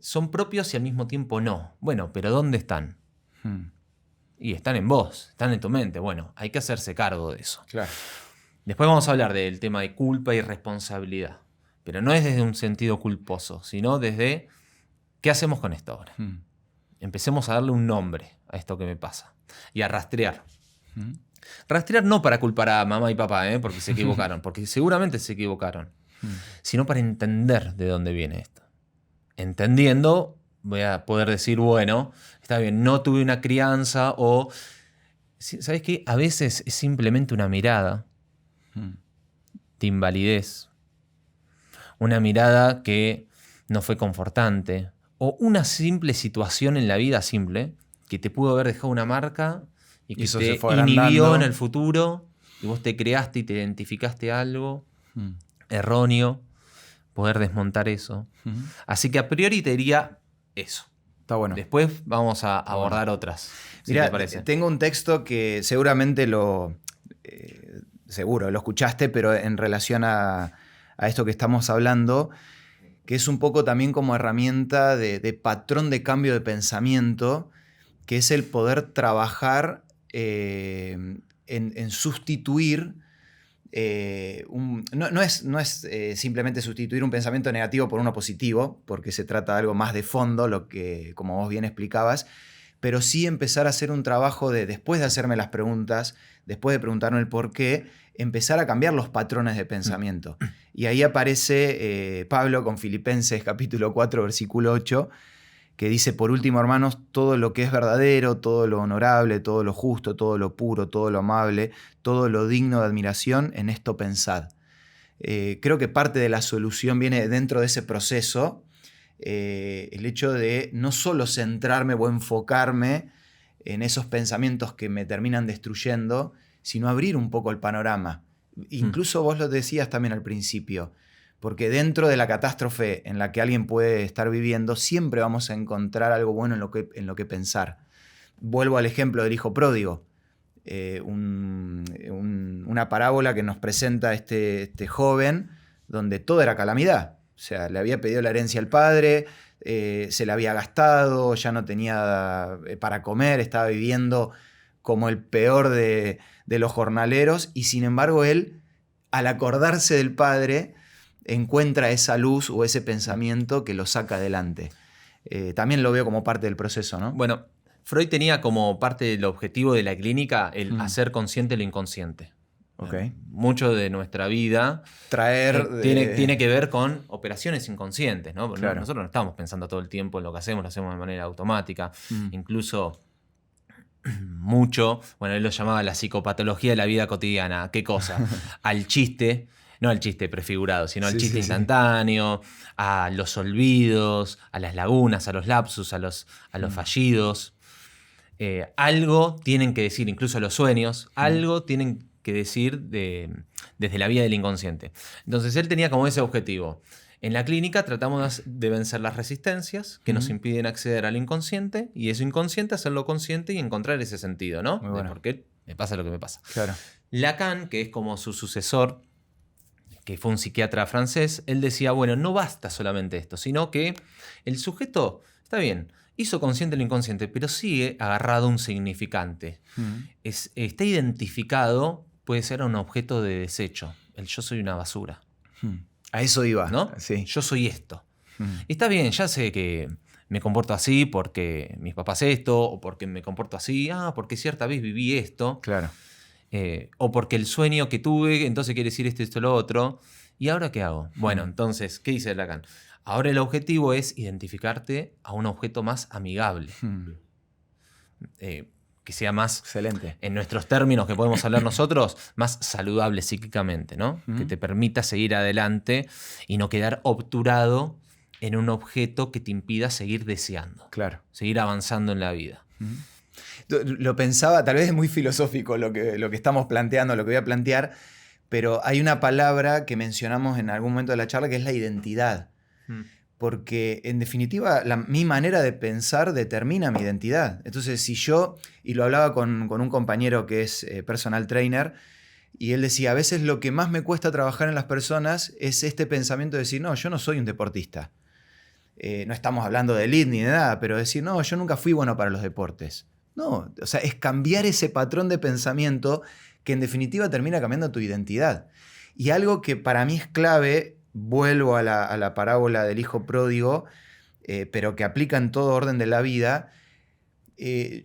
Son propios y al mismo tiempo no. Bueno, pero ¿dónde están? Y están en vos, están en tu mente. Bueno, hay que hacerse cargo de eso. Claro. Después vamos a hablar del tema de culpa y responsabilidad. Pero no es desde un sentido culposo, sino desde ¿qué hacemos con esto ahora? Empecemos a darle un nombre a esto que me pasa. Y a rastrear. Rastrear no para culpar a mamá y papá, porque se equivocaron, porque seguramente se equivocaron, sino para entender de dónde viene esto. Entendiendo, voy a poder decir, bueno, está bien, no tuve una crianza o... ¿Sabes qué? A veces es simplemente una mirada de invalidez. Una mirada que no fue confortante. O una simple situación en la vida simple que te pudo haber dejado una marca y que eso te se fue inhibió agrandando en el futuro y vos te creaste y te identificaste algo erróneo. Poder desmontar eso. Así que a priori te diría eso. Está bueno. Después vamos a abordar otras. Mira, te parece. tengo un texto que seguramente seguro lo escuchaste, pero en relación a esto que estamos hablando, que es un poco también como herramienta de patrón de cambio de pensamiento, que es el poder trabajar en sustituir. No es simplemente sustituir un pensamiento negativo por uno positivo, porque se trata de algo más de fondo, lo que, como vos bien explicabas, pero sí empezar a hacer un trabajo de, después de hacerme las preguntas, después de preguntarme el por qué, empezar a cambiar los patrones de pensamiento. Y ahí aparece Pablo con Filipenses capítulo 4, versículo 8, que dice, por último, hermanos, todo lo que es verdadero, todo lo honorable, todo lo justo, todo lo puro, todo lo amable, todo lo digno de admiración, en esto pensad. Creo que parte de la solución viene dentro de ese proceso, el hecho de no solo centrarme o enfocarme en esos pensamientos que me terminan destruyendo, sino abrir un poco el panorama. Incluso vos lo decías también al principio, porque dentro de la catástrofe en la que alguien puede estar viviendo, siempre vamos a encontrar algo bueno en lo que pensar. Vuelvo al ejemplo del hijo pródigo. Una parábola que nos presenta este joven, donde todo era calamidad. O sea, le había pedido la herencia al padre, se la había gastado, ya no tenía para comer, estaba viviendo como el peor de los jornaleros, y sin embargo él, al acordarse del padre, encuentra esa luz o ese pensamiento que lo saca adelante. También lo veo como parte del proceso, ¿no? Bueno, Freud tenía como parte del objetivo de la clínica el hacer consciente lo inconsciente. Okay. Mucho de nuestra vida tiene que ver con operaciones inconscientes, ¿no? Claro. Nosotros no estamos pensando todo el tiempo en lo hacemos de manera automática. Incluso mucho, bueno, él lo llamaba la psicopatología de la vida cotidiana. ¿Qué cosa? Al chiste, no al chiste prefigurado, sino al chiste instantáneo, a los olvidos, a las lagunas, a los lapsus, a los fallidos. Algo tienen que decir, incluso a los sueños, algo tienen que decir desde la vía del inconsciente. Entonces él tenía como ese objetivo. En la clínica tratamos de vencer las resistencias que nos impiden acceder al inconsciente, y eso inconsciente hacerlo consciente y encontrar ese sentido, ¿no? Muy bueno. De por qué me pasa lo que me pasa. Claro. Lacan, que es como su sucesor, que fue un psiquiatra francés, él decía, bueno, no basta solamente esto, sino que el sujeto, está bien, hizo consciente lo inconsciente, pero sigue agarrado a un significante. Está identificado, puede ser un objeto de desecho. El yo soy una basura. A eso iba, ¿no? Sí. Yo soy esto. Y está bien, ya sé que me comporto así porque mis papás esto, o porque me comporto así, porque cierta vez viví esto. Claro. O porque el sueño que tuve, entonces quiere decir esto, lo otro. ¿Y ahora qué hago? Bueno, entonces, ¿qué dice Lacan? Ahora el objetivo es identificarte a un objeto más amigable. Que sea más, excelente, en nuestros términos que podemos hablar nosotros, más saludable psíquicamente, ¿no? Que te permita seguir adelante y no quedar obturado en un objeto que te impida seguir deseando. Claro. Seguir avanzando en la vida. Lo pensaba, tal vez es muy filosófico lo que estamos planteando, lo que voy a plantear, pero hay una palabra que mencionamos en algún momento de la charla que es la identidad. Porque en definitiva mi manera de pensar determina mi identidad. Entonces si yo, y lo hablaba con un compañero que es personal trainer, Y él decía, a veces lo que más me cuesta trabajar en las personas es este pensamiento de decir, no, yo no soy un deportista. No estamos hablando de elite ni de nada, pero decir, no, yo nunca fui bueno para los deportes. No, o sea, es cambiar ese patrón de pensamiento que en definitiva termina cambiando tu identidad. Y algo que para mí es clave, vuelvo a la parábola del hijo pródigo, pero que aplica en todo orden de la vida.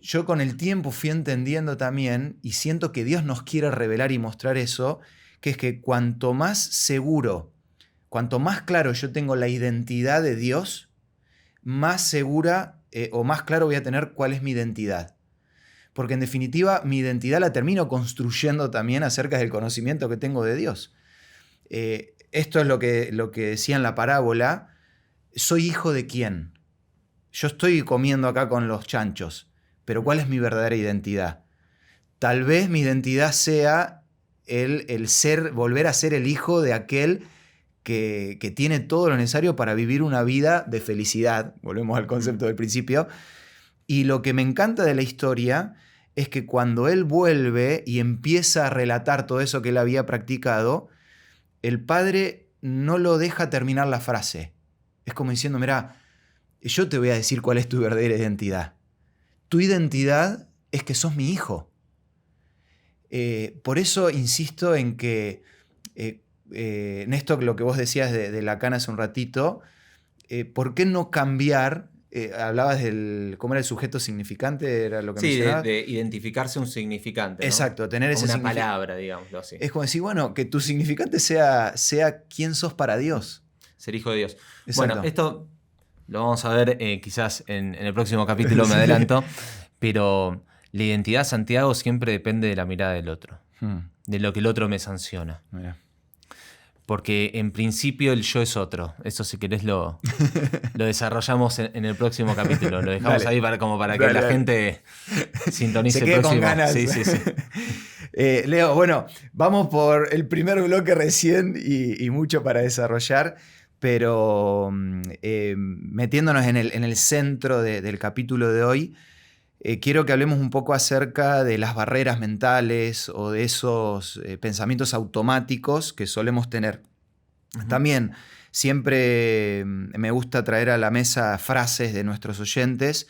Yo con el tiempo fui entendiendo también, y siento que Dios nos quiere revelar y mostrar eso, que es que cuanto más seguro, cuanto más claro yo tengo la identidad de Dios, más segura o más claro voy a tener cuál es mi identidad. Porque en definitiva mi identidad la termino construyendo también acerca del conocimiento que tengo de Dios. Esto es lo que decía en la parábola. ¿Soy hijo de quién? Yo estoy comiendo acá con los chanchos, pero ¿cuál es mi verdadera identidad? Tal vez mi identidad sea el ser, volver a ser el hijo de aquel que tiene todo lo necesario para vivir una vida de felicidad. Volvemos al concepto del principio. Y lo que me encanta de la historia es que cuando él vuelve y empieza a relatar todo eso que él había practicado, el padre no lo deja terminar la frase. Es como diciendo, mirá, yo te voy a decir cuál es tu verdadera identidad. Tu identidad es que sos mi hijo. Por eso insisto en que, en esto lo que vos decías de Lacan hace un ratito, ¿por qué no cambiar? Hablabas del, ¿cómo era el sujeto significante? Era lo que mencionabas. De identificarse un significante, ¿no? Exacto, tener ese una palabra, digámoslo así. Es como decir, bueno, que tu significante sea quién sos para Dios. Ser hijo de Dios. Exacto. Bueno, esto lo vamos a ver quizás en el próximo capítulo, me adelanto, pero la identidad, Santiago, siempre depende de la mirada del otro, de lo que el otro me sanciona. Mira. Porque en principio el yo es otro. Eso, si querés, lo desarrollamos en el próximo capítulo. Lo dejamos Dale. ahí para que la gente sintonice se quede el próximo. con ganas. Sí. Leo, bueno, vamos por el primer bloque recién y mucho para desarrollar, pero metiéndonos en el centro del capítulo de hoy, quiero que hablemos un poco acerca de las barreras mentales o de esos pensamientos automáticos que solemos tener. También siempre me gusta traer a la mesa frases de nuestros oyentes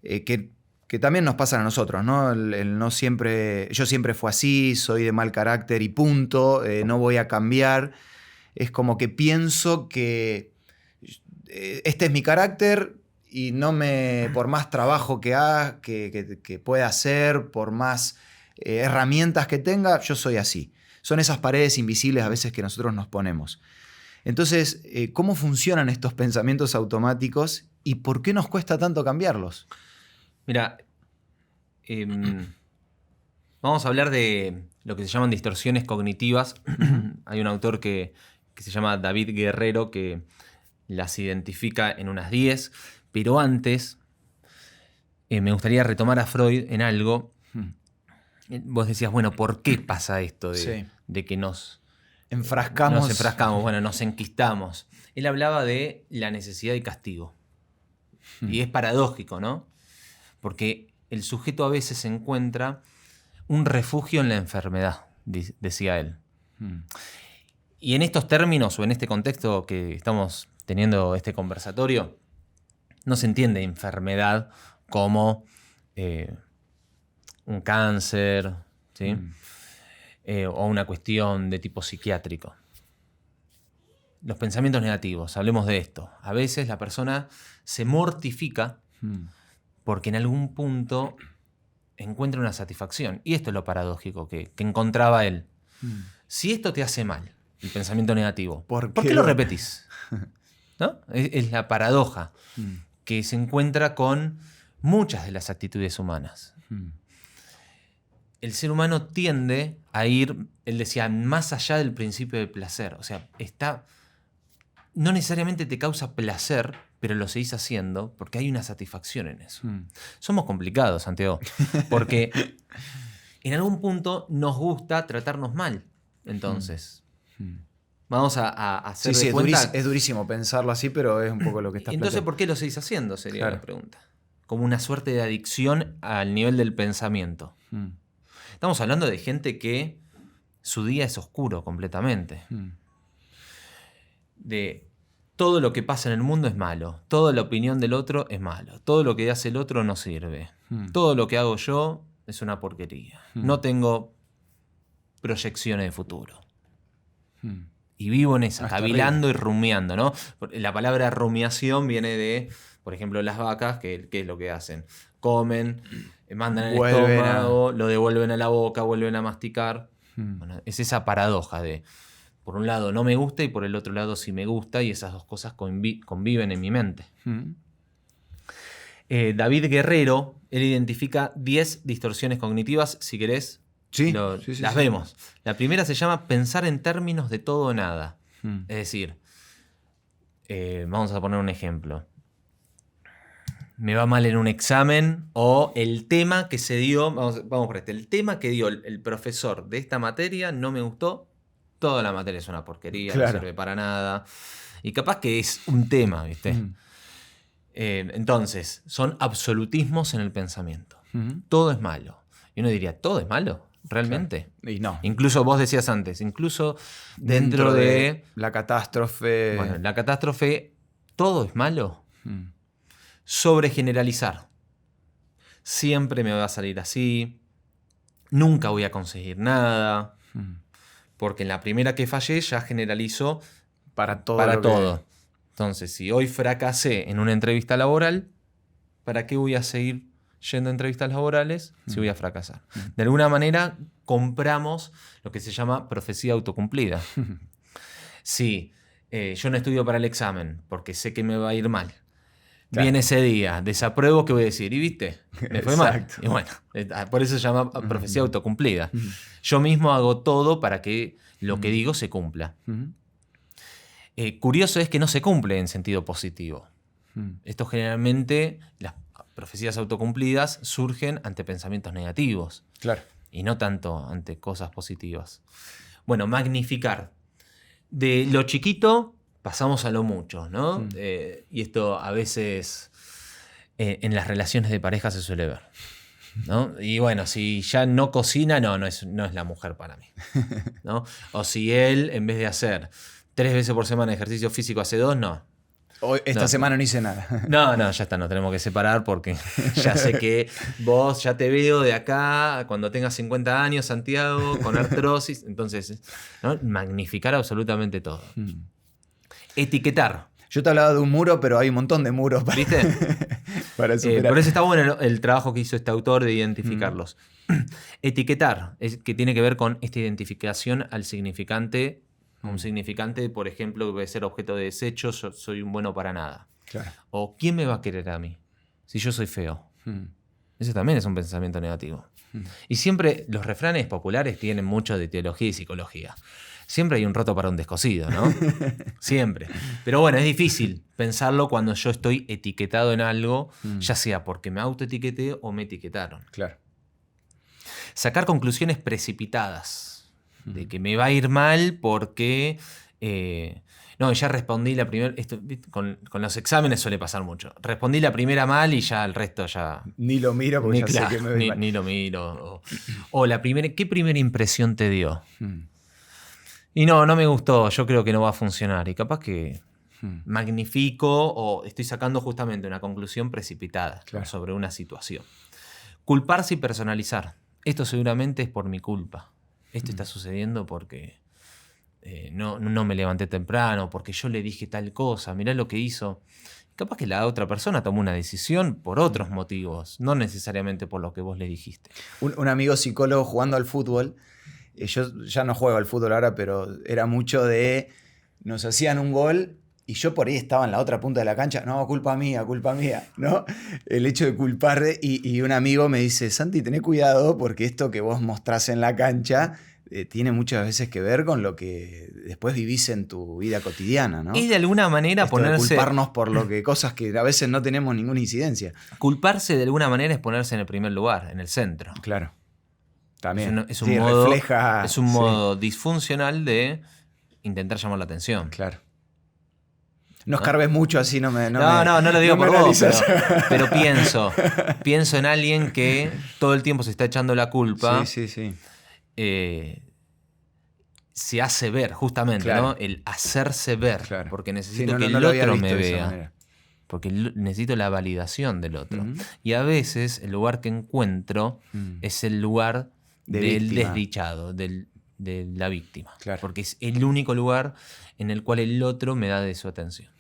que también nos pasan a nosotros, ¿no? El no siempre, yo siempre fui así, soy de mal carácter y punto, no voy a cambiar. Es como que pienso que este es mi carácter y por más trabajo que pueda hacer, por más herramientas que tenga, yo soy así. Son esas paredes invisibles a veces que nosotros nos ponemos. Entonces, ¿cómo funcionan estos pensamientos automáticos y por qué nos cuesta tanto cambiarlos? Mira, vamos a hablar de lo que se llaman distorsiones cognitivas. Hay un autor que se llama David Guerrero que las identifica en unas 10, pero antes me gustaría retomar a Freud en algo. Vos decías, bueno, ¿por qué pasa esto de que nos enfrascamos, bueno, nos enquistamos? Él hablaba de la necesidad de castigo. Y es paradójico, ¿no? Porque el sujeto a veces encuentra un refugio en la enfermedad, decía él. Y en estos términos o en este contexto que estamos teniendo este conversatorio, no se entiende enfermedad como un cáncer, ¿sí? O una cuestión de tipo psiquiátrico. Los pensamientos negativos, hablemos de esto. A veces la persona se mortifica porque en algún punto encuentra una satisfacción. Y esto es lo paradójico que encontraba él. Si esto te hace mal, el pensamiento negativo, ¿por qué lo repetís? ¿No? Es la paradoja que se encuentra con muchas de las actitudes humanas. El ser humano tiende a ir, él decía, más allá del principio del placer. O sea, no necesariamente te causa placer, pero lo seguís haciendo porque hay una satisfacción en eso. Somos complicados, Santiago, porque en algún punto nos gusta tratarnos mal. Entonces, vamos a hacer de cuenta... Es durísimo pensarlo así, pero es un poco lo que estás Entonces, ¿por qué lo seguís haciendo? Sería la pregunta. Como una suerte de adicción al nivel del pensamiento. Estamos hablando de gente que su día es oscuro completamente. De todo lo que pasa en el mundo es malo, toda la opinión del otro es malo, todo lo que hace el otro no sirve, todo lo que hago yo es una porquería, no tengo proyecciones de futuro. Y vivo en esa, cavilando y rumiando, ¿no? La palabra rumiación viene de, por ejemplo, las vacas, ¿qué es lo que hacen? Comen, mandan al estómago, lo devuelven a la boca, vuelven a masticar. Bueno, es esa paradoja de, por un lado no me gusta y por el otro lado sí me gusta, y esas dos cosas conviven en mi mente. David Guerrero, él identifica 10 distorsiones cognitivas, si querés. Sí, las vemos. La primera se llama pensar en términos de todo o nada. Es decir, vamos a poner un ejemplo. Me va mal en un examen, o el tema que se dio, vamos por este, el tema que dio el profesor de esta materia no me gustó, toda la materia es una porquería, no sirve para nada. Y capaz que es un tema, ¿viste? Entonces, son absolutismos en el pensamiento. Todo es malo. Y uno diría, ¿todo es malo? ¿Realmente? Claro. Y no. Incluso vos decías antes, incluso dentro de la catástrofe. Bueno, la catástrofe, ¿todo es malo? Sobregeneralizar. Siempre me va a salir así. Nunca voy a conseguir nada. Porque en la primera que fallé ya generalizo para todo. Para todo. Entonces, si hoy fracasé en una entrevista laboral, ¿para qué voy a seguir yendo a entrevistas laborales si voy a fracasar? De alguna manera compramos lo que se llama profecía autocumplida. Si yo no estudio para el examen porque sé que me va a ir mal, viene ese día, desapruebo, ¿qué voy a decir? Y viste, me fue mal. Y bueno, por eso se llama profecía autocumplida. Yo mismo hago todo para que lo que digo se cumpla. Curioso es que no se cumple en sentido positivo. Esto generalmente, las profecías autocumplidas surgen ante pensamientos negativos. Claro. Y no tanto ante cosas positivas. Bueno, magnificar. De lo chiquito pasamos a lo mucho, ¿no? Y esto a veces en las relaciones de pareja se suele ver, ¿no? Y bueno, si ya no cocina, no es la mujer para mí, ¿no? O si él, en vez de hacer 3 veces por semana ejercicio físico, hace 2, no. Esta semana no hice nada. No, ya está, nos tenemos que separar porque ya sé que vos ya te veo de acá cuando tengas 50 años, Santiago, con artrosis. Entonces, ¿no? Magnificar absolutamente todo. Etiquetar. Yo te hablaba de un muro, pero hay un montón de muros para, ¿viste? para superar. Por eso está bueno el trabajo que hizo este autor de identificarlos. Etiquetar, que tiene que ver con esta identificación al significante. Un significante, por ejemplo, que puede ser objeto de desecho, yo soy un bueno para nada. Claro. O ¿quién me va a querer a mí si yo soy feo? Ese también es un pensamiento negativo. Y siempre los refranes populares tienen mucho de teología y psicología. Siempre hay un roto para un descosido, ¿no? Siempre. Pero bueno, es difícil pensarlo cuando yo estoy etiquetado en algo, ya sea porque me autoetiqueté o me etiquetaron. Claro. Sacar conclusiones precipitadas. De que me va a ir mal porque... no, ya respondí la primera... Con los exámenes suele pasar mucho. Respondí la primera mal y ya el resto ya... Ni lo miro porque ya sé que me va mal. Ni lo miro. O la primera... ¿Qué primera impresión te dio? Y no me gustó. Yo creo que no va a funcionar. Y capaz que magnifico o estoy sacando justamente una conclusión precipitada sobre una situación. Culparse y personalizar. Esto seguramente es por mi culpa. Esto está sucediendo porque no me levanté temprano, porque yo le dije tal cosa, mirá lo que hizo. Capaz que la otra persona tomó una decisión por otros motivos, no necesariamente por lo que vos le dijiste. Un amigo psicólogo jugando al fútbol, yo ya no juego al fútbol ahora, pero era mucho de... Nos hacían un gol y yo por ahí estaba en la otra punta de la cancha. No, culpa mía, ¿no? El hecho de culpar. Y un amigo me dice, Santi, tené cuidado porque esto que vos mostrás en la cancha tiene muchas veces que ver con lo que después vivís en tu vida cotidiana, ¿no? Y de alguna manera esto ponerse... de culparnos por cosas que a veces no tenemos ninguna incidencia. Culparse de alguna manera es ponerse en el primer lugar, en el centro. Claro. También. Es un modo, refleja... Es un modo disfuncional de intentar llamar la atención. Claro. No escarbes mucho así, no lo digo por vos, pero pienso en alguien que todo el tiempo se está echando la culpa. Sí. se hace ver, justamente, Claro. ¿no? El hacerse ver, Claro. porque Sí, necesito que el lo había otro visto me de esa vea. manera. Porque necesito la validación del otro. Ujú. Y a veces el lugar que encuentro es el lugar De del víctima. desdichado, de la víctima. Claro. Porque es el único lugar en el cual el otro me da de su atención.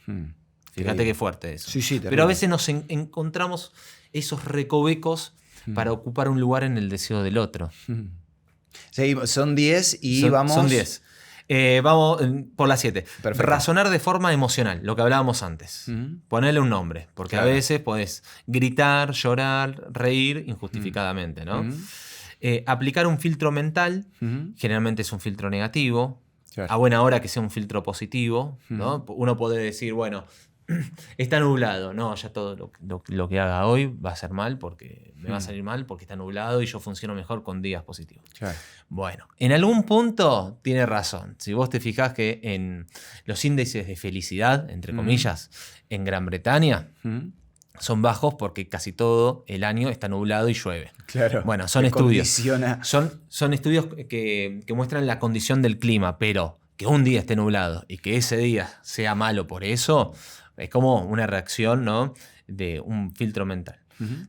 Fíjate qué fuerte eso. Sí, Pero terrible. a veces nos encontramos esos recovecos para ocupar un lugar en el deseo del otro. Seguimos, son 10 y Son, vamos... Son 10. Vamos por las 7. Perfecto. Razonar de forma emocional, lo que hablábamos antes. Ponerle un nombre, porque Claro. a veces podés gritar, llorar, reír injustificadamente, ¿no? Aplicar un filtro mental, generalmente es un filtro negativo. Claro. A buena hora que sea un filtro positivo, ¿no? Uno puede decir, bueno, está nublado. No, ya todo lo que haga hoy va a ser mal porque me va a salir mal porque está nublado y yo funciono mejor con días positivos. Claro. Bueno, en algún punto tiene razón. Si vos te fijás que en los índices de felicidad, entre comillas, en Gran Bretaña son bajos porque casi todo el año está nublado y llueve. Claro. Bueno, son Que estudios. condiciona. Son estudios que muestran la condición del clima, pero que un día esté nublado y que ese día sea malo por eso, es como una reacción, ¿no? De un filtro mental.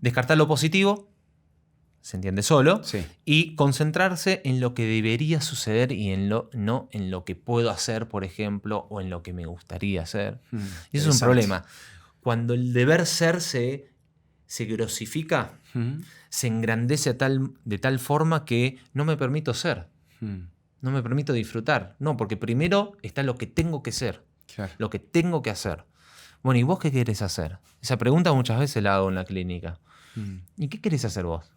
Descartar lo positivo, se entiende solo, Sí. y concentrarse en lo que debería suceder y no en lo que puedo hacer, por ejemplo, o en lo que me gustaría hacer. Y eso es un problema. Cuando el deber ser se grosifica, se engrandece de tal forma que no me permito ser, no me permito disfrutar. No, porque primero está lo que tengo que ser, Claro. lo que tengo que hacer. Bueno, ¿y vos qué querés hacer? Esa pregunta muchas veces la hago en la clínica. ¿Y qué querés hacer vos?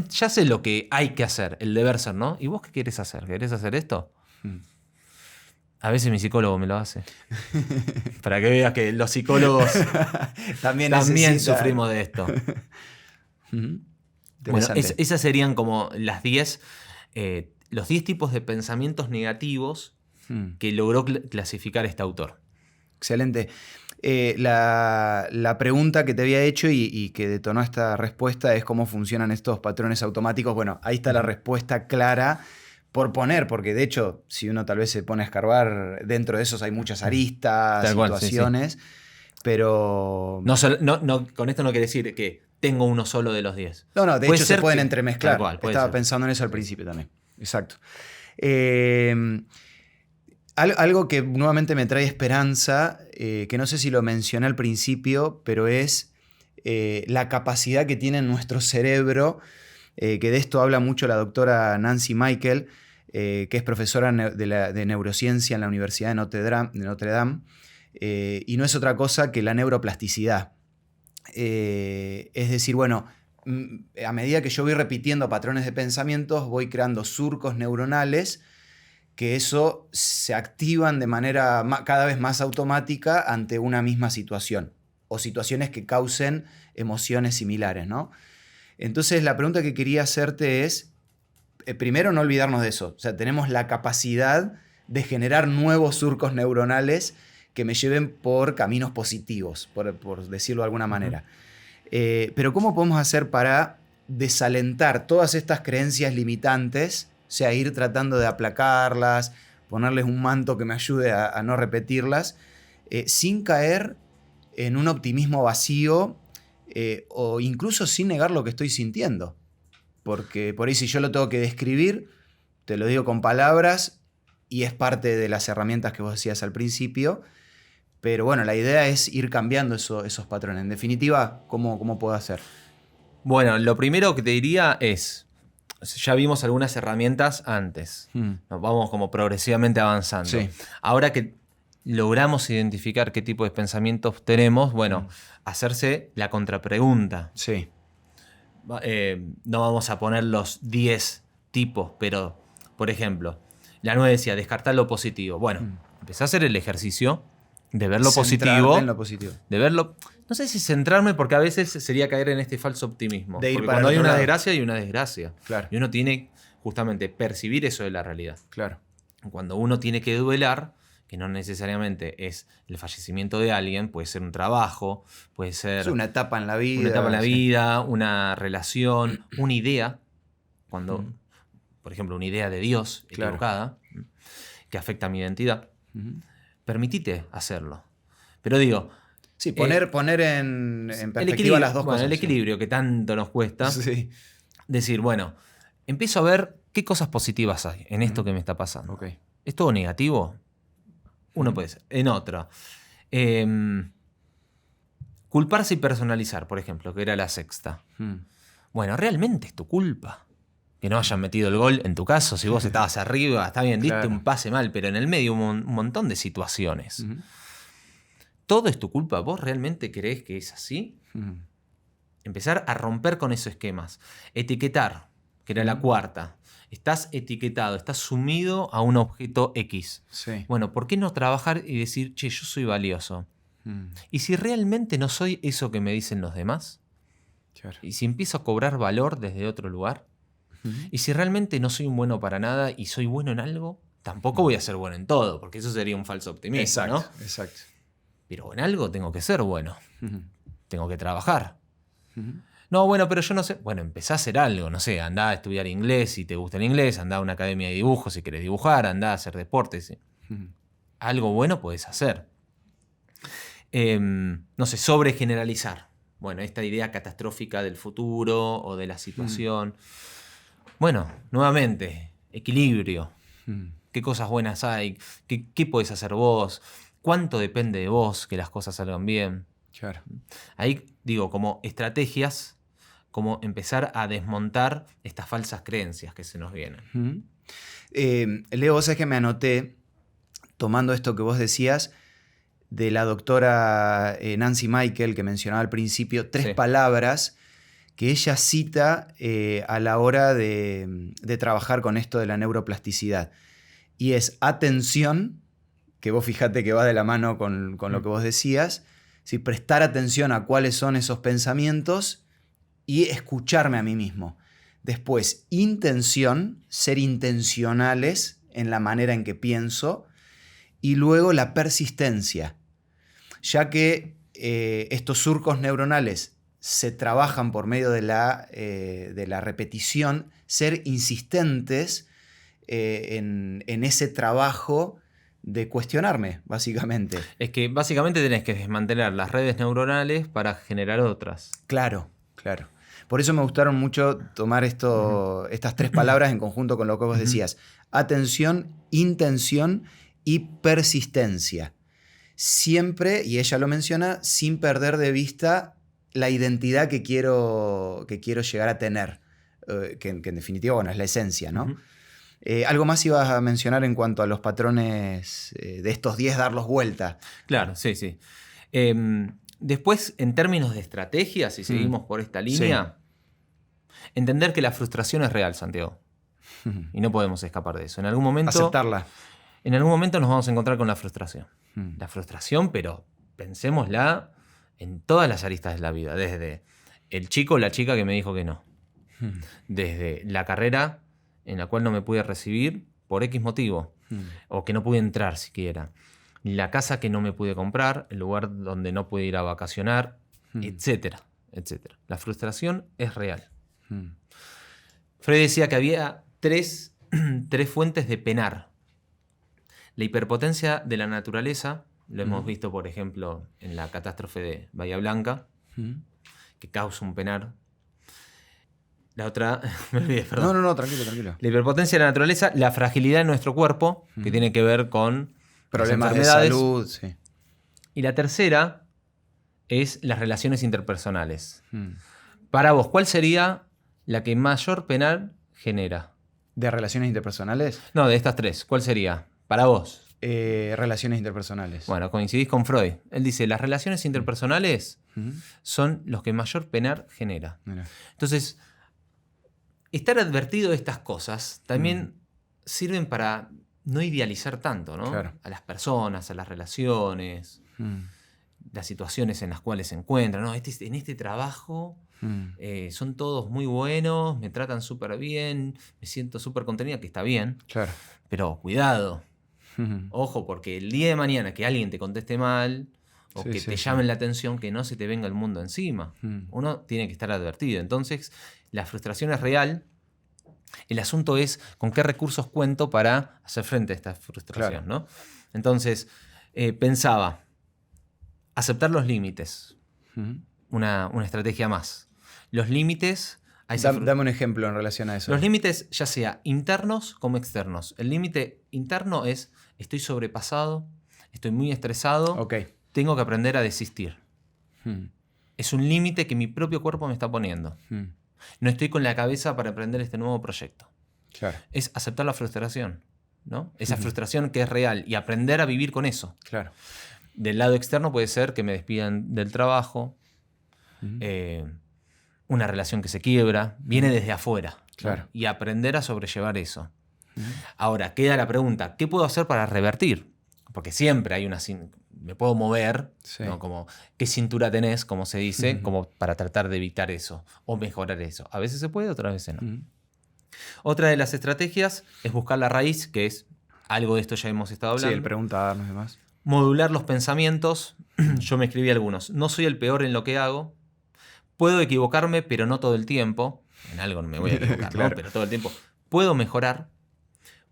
Ya sé lo que hay que hacer, el deber ser, ¿no? ¿Y vos qué querés hacer? ¿Querés hacer esto? A veces mi psicólogo me lo hace. Para que veas que los psicólogos también sufrimos de esto. Bueno, esas serían como las 10, los 10 tipos de pensamientos negativos que logró clasificar este autor. Excelente. La pregunta que te había hecho y que detonó esta respuesta es cómo funcionan estos patrones automáticos. Bueno, ahí está la respuesta clara por poner, porque de hecho, si uno tal vez se pone a escarbar, dentro de esos hay muchas aristas, situaciones, pero... Con esto no quiere decir que tengo uno solo de los 10. No, de hecho se pueden entremezclar. Estaba ser. pensando en eso al principio también. Exacto. Algo que nuevamente me trae esperanza, que no sé si lo mencioné al principio, pero es la capacidad que tiene nuestro cerebro, que de esto habla mucho la doctora Nancy Michael, que es profesora de neurociencia en la Universidad de Notre Dame, y no es otra cosa que la neuroplasticidad. Es decir, bueno, a medida que yo voy repitiendo patrones de pensamientos, voy creando surcos neuronales que eso se activan de manera cada vez más automática ante una misma situación o situaciones que causen emociones similares, ¿no? Entonces la pregunta que quería hacerte es, primero no olvidarnos de eso, o sea, tenemos la capacidad de generar nuevos surcos neuronales que me lleven por caminos positivos, por decirlo de alguna manera. Pero ¿cómo podemos hacer para desalentar todas estas creencias limitantes? O sea, ir tratando de aplacarlas, ponerles un manto que me ayude a no repetirlas, sin caer en un optimismo vacío o incluso sin negar lo que estoy sintiendo. Porque por ahí si yo lo tengo que describir, te lo digo con palabras y es parte de las herramientas que vos decías al principio. Pero bueno, la idea es ir cambiando esos patrones. En definitiva, ¿cómo puedo hacer? Bueno, lo primero que te diría es, ya vimos algunas herramientas antes. Nos vamos como progresivamente avanzando. Sí. Ahora que logramos identificar qué tipo de pensamientos tenemos, bueno, hacerse la contrapregunta. Sí. No vamos a poner los 10 tipos, pero, por ejemplo, la 9 decía, descartar lo positivo. Bueno, empecé a hacer el ejercicio de ver lo positivo. En lo positivo. De verlo. No sé si centrarme, porque a veces sería caer en este falso optimismo. De ir porque para cuando el hay otro una lado. desgracia, hay una desgracia. Claro. Y uno tiene justamente percibir eso de la realidad. Claro. Cuando uno tiene que duelar, que no necesariamente es el fallecimiento de alguien, puede ser un trabajo, puede ser Es una etapa en la vida. una etapa en la sí. vida, una relación, una idea. Cuando, por ejemplo, una idea de Dios Claro. equivocada, que afecta a mi identidad. Permitite hacerlo. Pero digo... Sí, poner en perspectiva las dos cosas. El equilibrio que tanto nos cuesta. Sí. Decir, bueno, empiezo a ver qué cosas positivas hay en esto que me está pasando. Okay. ¿Es todo negativo? Uno puede ser. En otro. Culparse y personalizar, por ejemplo, que era la sexta. Bueno, ¿realmente es tu culpa que no hayan metido el gol en tu caso? Si vos estabas arriba, está bien, diste un pase mal, pero en el medio hubo un montón de situaciones. ¿Todo es tu culpa? ¿Vos realmente creés que es así? Empezar a romper con esos esquemas. Etiquetar, que era la cuarta. Estás etiquetado, estás sumido a un objeto X. Sí. Bueno, ¿por qué no trabajar y decir, che, yo soy valioso? ¿Y si realmente no soy eso que me dicen los demás? Claro. ¿Y si empiezo a cobrar valor desde otro lugar? ¿Y si realmente no soy un bueno para nada y soy bueno en algo? Tampoco voy a ser bueno en todo, porque eso sería un falso optimismo, Exacto, ¿no? exacto. Pero en algo tengo que ser bueno. Tengo que trabajar. No, bueno, pero yo no sé. Bueno, empezá a hacer algo, no sé, andá a estudiar inglés si te gusta el inglés, andá a una academia de dibujo si querés dibujar, andá a hacer deportes. Algo bueno podés hacer. No sé, sobregeneralizar. Bueno, esta idea catastrófica del futuro o de la situación. Bueno, nuevamente, equilibrio. ¿Qué cosas buenas hay? ¿Qué podés hacer vos? ¿Cuánto depende de vos que las cosas salgan bien? Claro. Ahí digo, como estrategias, como empezar a desmontar estas falsas creencias que se nos vienen. Leo, vos sabés que me anoté, tomando esto que vos decías, de la doctora Nancy Michael, que mencionaba al principio, 3 palabras que ella cita a la hora de trabajar con esto de la neuroplasticidad. Y es atención, que vos fijate que va de la mano con lo que vos decías, ¿sí? Prestar atención a cuáles son esos pensamientos y escucharme a mí mismo. Después, intención, ser intencionales en la manera en que pienso. Y luego la persistencia, ya que estos surcos neuronales se trabajan por medio de la repetición, ser insistentes en ese trabajo de cuestionarme, básicamente. Es que básicamente tenés que desmantelar las redes neuronales para generar otras. Claro, claro. Por eso me gustaron mucho tomar estas 3 palabras en conjunto con lo que vos decías. Atención, intención y persistencia. Siempre, y ella lo menciona, sin perder de vista la identidad que quiero llegar a tener, que en definitiva, bueno, es la esencia, ¿no? ¿Algo más ibas a mencionar en cuanto a los patrones de estos 10 darlos vuelta? Claro, sí. Después, en términos de estrategias, si seguimos por esta línea, entender que la frustración es real, Santiago. Y no podemos escapar de eso. En algún momento... Aceptarla. En algún momento nos vamos a encontrar con la frustración. La frustración, pero pensémosla en todas las aristas de la vida. Desde el chico o la chica que me dijo que no. Desde la carrera en la cual no me pude recibir por X motivo. O que no pude entrar siquiera. La casa que no me pude comprar, el lugar donde no pude ir a vacacionar, etcétera, etcétera. La frustración es real. Freud decía que había tres fuentes de penar. La hiperpotencia de la naturaleza, lo hemos visto, por ejemplo, en la catástrofe de Bahía Blanca, que causa un penar. La otra, me olvidé, perdón. No, tranquilo. La hiperpotencia de la naturaleza, la fragilidad de nuestro cuerpo, que tiene que ver con problemas de enfermedades. salud, sí. Y la tercera es las relaciones interpersonales. Para vos, ¿cuál sería la que mayor penar genera? ¿De relaciones interpersonales? No, de estas 3, ¿cuál sería? Para vos. Relaciones interpersonales. Bueno, coincidís con Freud. Él dice, las relaciones interpersonales son los que mayor penar genera. Mira. Entonces, estar advertido de estas cosas también sirven para no idealizar tanto, ¿no? Claro. A las personas, a las relaciones, las situaciones en las cuales se encuentran. ¿No? En este trabajo son todos muy buenos, me tratan súper bien, me siento súper contenida, que está bien. Claro. Pero cuidado. Ojo, porque el día de mañana que alguien te conteste mal o que te llamen la atención, que no se te venga el mundo encima. Uno tiene que estar advertido. Entonces, la frustración es real. El asunto es con qué recursos cuento para hacer frente a esta frustración, ¿no? Entonces, pensaba, aceptar los límites, una estrategia más. Los límites... Dame un ejemplo en relación a eso. Los límites, ya sea internos como externos. El límite interno es, estoy sobrepasado, estoy muy estresado, tengo que aprender a desistir. Es un límite que mi propio cuerpo me está poniendo. No estoy con la cabeza para emprender este nuevo proyecto. Claro. Es aceptar la frustración, ¿no? Esa frustración que es real y aprender a vivir con eso. Claro. Del lado externo puede ser que me despidan del trabajo, una relación que se quiebra, viene desde afuera. Claro. ¿No? Y aprender a sobrellevar eso. Ahora, queda la pregunta, ¿qué puedo hacer para revertir? Porque siempre hay me puedo mover, ¿no? Como, ¿qué cintura tenés, como se dice, como para tratar de evitar eso o mejorar eso? A veces se puede, otras veces no. Otra de las estrategias es buscar la raíz, que es algo de esto ya hemos estado hablando. Sí, el preguntarnos y demás. Modular los pensamientos. Yo me escribí algunos. No soy el peor en lo que hago. Puedo equivocarme, pero no todo el tiempo. En algo no me voy a equivocar, claro. ¿No? Pero todo el tiempo. Puedo mejorar.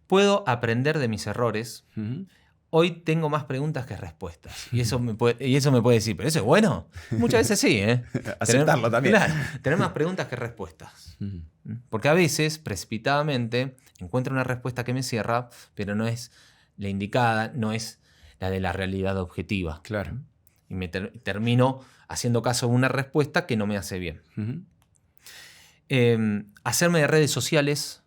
Puedo aprender de mis errores. Hoy tengo más preguntas que respuestas. Y eso me puede decir, ¿pero eso es bueno? Muchas veces sí, ¿eh? Aceptarlo también. Claro, tener más preguntas que respuestas. Porque a veces, precipitadamente, encuentro una respuesta que me cierra, pero no es la indicada, no es la de la realidad objetiva. Claro. Y me termino haciendo caso a una respuesta que no me hace bien. Hacerme de redes sociales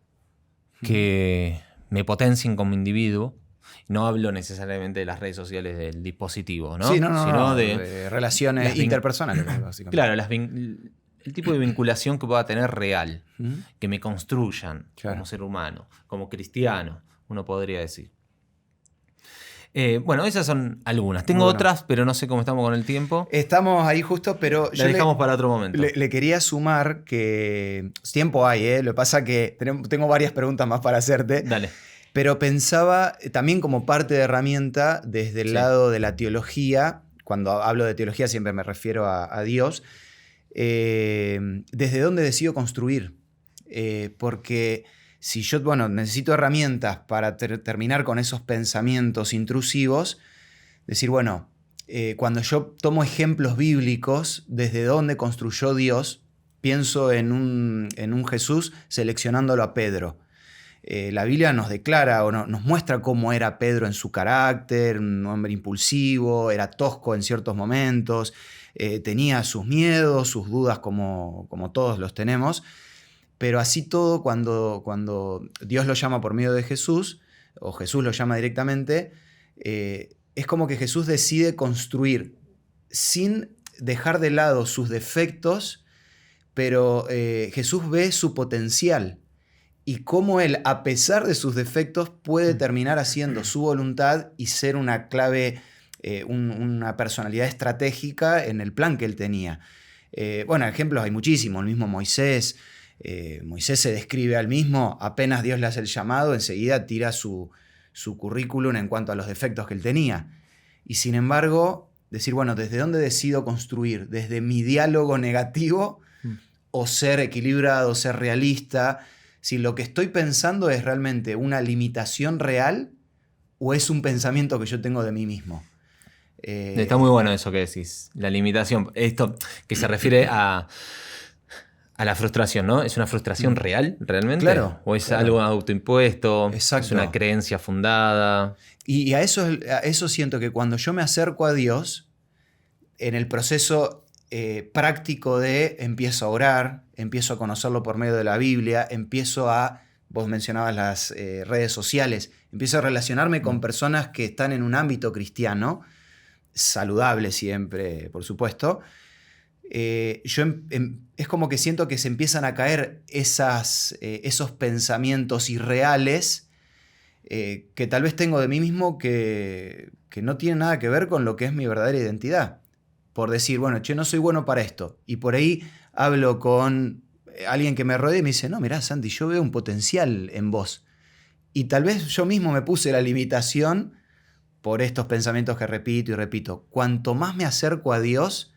que me potencien como individuo. No hablo necesariamente de las redes sociales del dispositivo, ¿no? Sí, sino de relaciones interpersonales, básicamente. Claro, el tipo de vinculación que pueda tener real, que me construyan como ser humano, como cristiano, uno podría decir. Bueno, esas son algunas. Tengo otras, pero no sé cómo estamos con el tiempo. Estamos ahí justo, pero la dejamos para otro momento. Le quería sumar que tiempo hay, ¿eh? Lo que pasa es que tengo varias preguntas más para hacerte. Dale. Pero pensaba también como parte de herramienta desde el lado de la teología. Cuando hablo de teología siempre me refiero a Dios. ¿Desde dónde decido construir? Porque si yo necesito herramientas para terminar con esos pensamientos intrusivos, decir, cuando yo tomo ejemplos bíblicos, ¿desde dónde construyó Dios? Pienso en un Jesús seleccionándolo a Pedro. La Biblia nos declara o nos muestra cómo era Pedro en su carácter, un hombre impulsivo, era tosco en ciertos momentos, tenía sus miedos, sus dudas como todos los tenemos, pero así todo cuando Dios lo llama por medio de Jesús, o Jesús lo llama directamente, es como que Jesús decide construir sin dejar de lado sus defectos, pero Jesús ve su potencial. Y cómo él, a pesar de sus defectos, puede terminar haciendo su voluntad y ser una clave, una personalidad estratégica en el plan que él tenía. Ejemplos hay muchísimos. El mismo Moisés. Moisés se describe al mismo, apenas Dios le hace el llamado, enseguida tira su currículum en cuanto a los defectos que él tenía. Y sin embargo, decir, ¿desde dónde decido construir? ¿Desde mi diálogo negativo o ser equilibrado, ser realista? Si lo que estoy pensando es realmente una limitación real o es un pensamiento que yo tengo de mí mismo. Está muy bueno eso que decís, la limitación. Esto que se refiere a la frustración, ¿no? ¿Es una frustración real, realmente? Claro. ¿O es algo autoimpuesto? Exacto. ¿Es una creencia fundada? Y a eso siento que cuando yo me acerco a Dios, en el proceso práctico de empiezo a orar, empiezo a conocerlo por medio de la Biblia, vos mencionabas las redes sociales, empiezo a relacionarme con personas que están en un ámbito cristiano, saludable siempre, por supuesto. Es como que siento que se empiezan a caer esos pensamientos irreales que tal vez tengo de mí mismo que no tienen nada que ver con lo que es mi verdadera identidad. Por decir, no soy bueno para esto. Y por ahí hablo con alguien que me rodea y me dice, no, mirá, Santi, yo veo un potencial en vos. Y tal vez yo mismo me puse la limitación por estos pensamientos que repito y repito. Cuanto más me acerco a Dios,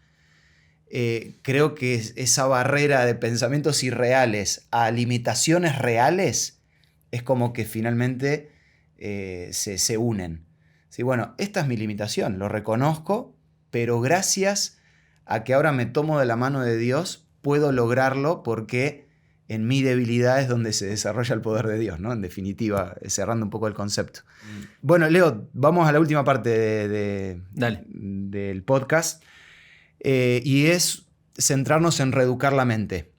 creo que esa barrera de pensamientos irreales a limitaciones reales es como que finalmente se unen. Sí, bueno, esta es mi limitación, lo reconozco, pero gracias a que ahora me tomo de la mano de Dios, puedo lograrlo porque en mi debilidad es donde se desarrolla el poder de Dios, ¿no? En definitiva, cerrando un poco el concepto. Bueno, Leo, vamos a la última parte del podcast. Y es centrarnos en reeducar la mente.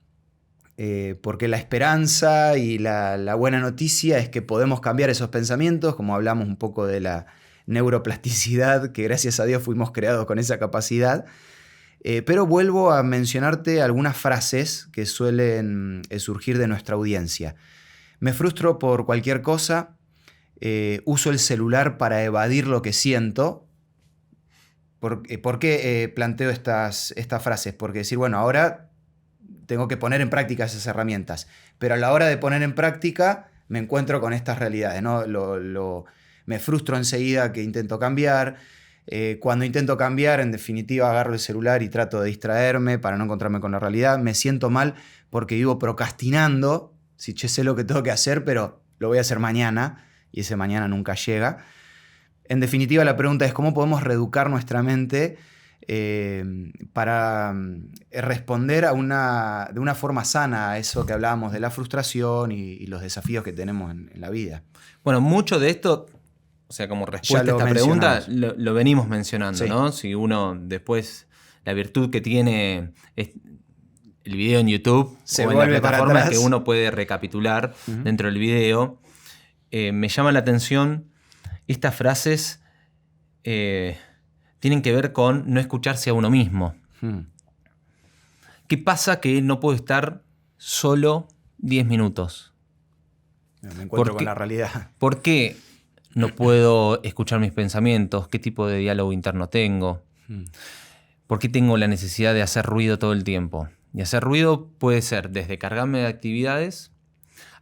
Porque la esperanza y la buena noticia es que podemos cambiar esos pensamientos, como hablamos un poco de la neuroplasticidad, que gracias a Dios fuimos creados con esa capacidad. Pero vuelvo a mencionarte algunas frases que suelen surgir de nuestra audiencia. Me frustro por cualquier cosa, uso el celular para evadir lo que siento. ¿Por qué planteo estas frases? Porque decir, bueno, ahora tengo que poner en práctica esas herramientas, pero a la hora de poner en práctica me encuentro con estas realidades, ¿no? Me frustro enseguida que intento cambiar. Cuando intento cambiar, en definitiva, agarro el celular y trato de distraerme para no encontrarme con la realidad. Me siento mal porque vivo procrastinando. Si sé lo que tengo que hacer, pero lo voy a hacer mañana y ese mañana nunca llega. En definitiva, la pregunta es cómo podemos reeducar nuestra mente para responder de una forma sana a eso que hablábamos de la frustración y los desafíos que tenemos en la vida. Bueno, mucho de esto, o sea, como respuesta a esta pregunta, lo venimos mencionando, sí, ¿no? Si uno después, la virtud que tiene el video en YouTube se o en la plataforma que uno puede recapitular dentro del video, me llama la atención estas frases tienen que ver con no escucharse a uno mismo. ¿Qué pasa que no puedo estar solo 10 minutos? Me encuentro con la realidad. ¿Por qué no puedo escuchar mis pensamientos? ¿Qué tipo de diálogo interno tengo? ¿Por qué tengo la necesidad de hacer ruido todo el tiempo? Y hacer ruido puede ser desde cargarme de actividades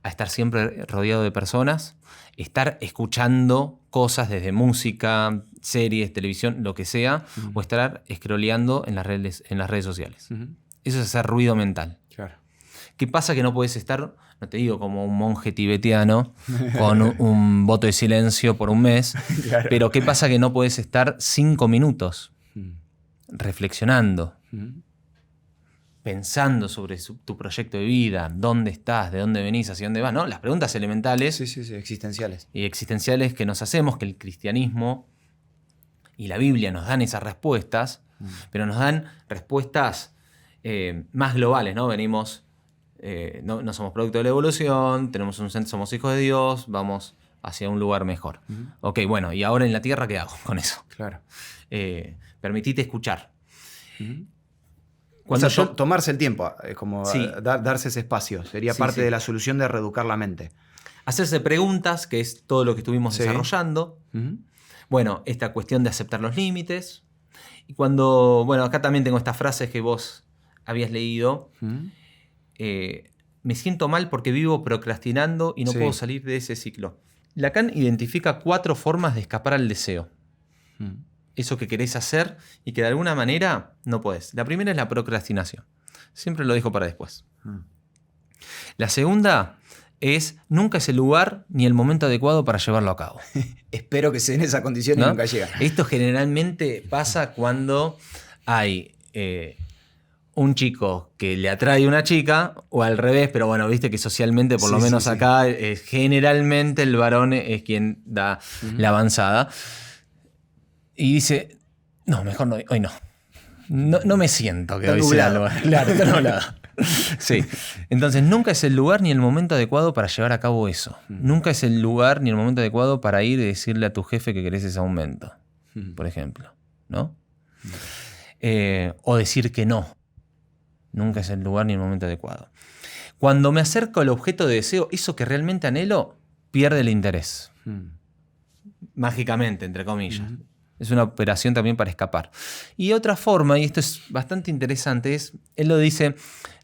a estar siempre rodeado de personas, estar escuchando cosas desde música, series, televisión, lo que sea, o estar scrolleando en las redes sociales. Eso es hacer ruido mental. Claro. ¿Qué pasa que no puedes estar, no te digo como un monje tibetiano, con un voto de silencio por un mes, Claro. pero qué pasa que no puedes estar 5 minutos reflexionando, pensando sobre tu proyecto de vida, dónde estás, de dónde venís, hacia dónde vas, ¿no? Las preguntas elementales. Sí, existenciales. Y existenciales que nos hacemos, que el cristianismo y la Biblia nos dan esas respuestas, pero nos dan respuestas más globales, ¿no? Venimos, no somos producto de la evolución, tenemos un centro, somos hijos de Dios, vamos hacia un lugar mejor. Ok, bueno, ¿y ahora en la tierra qué hago con eso? Claro. Permitite escuchar. O sea, tomarse el tiempo, como sí, darse ese espacio, sería parte de la solución de reeducar la mente. Hacerse preguntas, que es todo lo que estuvimos desarrollando. Bueno, esta cuestión de aceptar los límites. Y cuando, bueno, acá también tengo estas frases que vos habías leído. Me siento mal porque vivo procrastinando y no puedo salir de ese ciclo. Lacan identifica 4 formas de escapar al deseo. Eso que querés hacer y que de alguna manera no podés. La primera es la procrastinación. Siempre lo dejo para después. La segunda es nunca es el lugar ni el momento adecuado para llevarlo a cabo. Espero que se den esa condición, ¿no? Y nunca llega. Esto generalmente pasa cuando hay un chico que le atrae una chica o al revés, pero bueno, viste que socialmente, por lo menos acá, generalmente el varón es quien da la avanzada. Y dice, no, mejor no, hoy no. No me siento que hoy sea algo. Claro, está nublado. Sí. Entonces, nunca es el lugar ni el momento adecuado para llevar a cabo eso. Nunca es el lugar ni el momento adecuado para ir y decirle a tu jefe que querés ese aumento, por ejemplo, ¿no? O decir que no. Nunca es el lugar ni el momento adecuado. Cuando me acerco al objeto de deseo, eso que realmente anhelo, pierde el interés. Mágicamente, entre comillas. Es una operación también para escapar. Y otra forma, y esto es bastante interesante, es, él lo dice,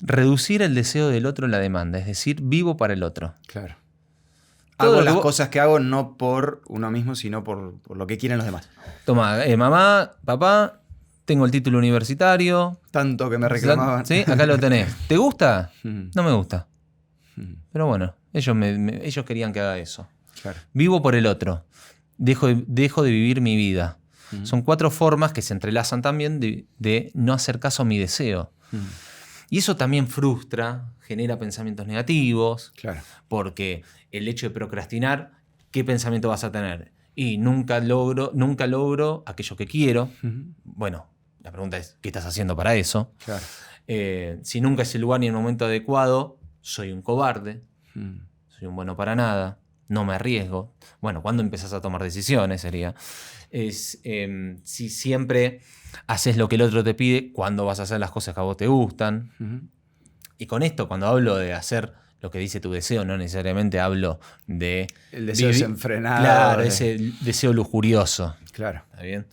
reducir el deseo del otro en la demanda. Es decir, vivo para el otro. Claro. Hago las cosas que hago no por uno mismo, sino por lo que quieren los demás. Toma, mamá, papá, tengo el título universitario. Tanto que me reclamaban. ¿Sí? Acá lo tenés. ¿Te gusta? Mm. No me gusta. Mm. Pero bueno, ellos querían que haga eso. Claro. Vivo por el otro. Dejo de vivir mi vida. Mm. Son 4 formas que se entrelazan también de no hacer caso a mi deseo. Mm. Y eso también frustra, genera pensamientos negativos, Claro. porque el hecho de procrastinar, ¿qué pensamiento vas a tener? Y nunca logro aquello que quiero. Mm. Bueno, la pregunta es, ¿qué estás haciendo para eso? Claro. Si nunca es el lugar ni el momento adecuado, soy un cobarde, Mm. soy un bueno para nada, no me arriesgo. Bueno, ¿cuándo empezás a tomar decisiones? Sería. Si siempre haces lo que el otro te pide, ¿cuándo vas a hacer las cosas que a vos te gustan? Mm. Y con esto, cuando hablo de hacer lo que dice tu deseo, no necesariamente hablo de... El deseo desenfrenado. Claro, ese deseo lujurioso. Claro. ¿Está bien?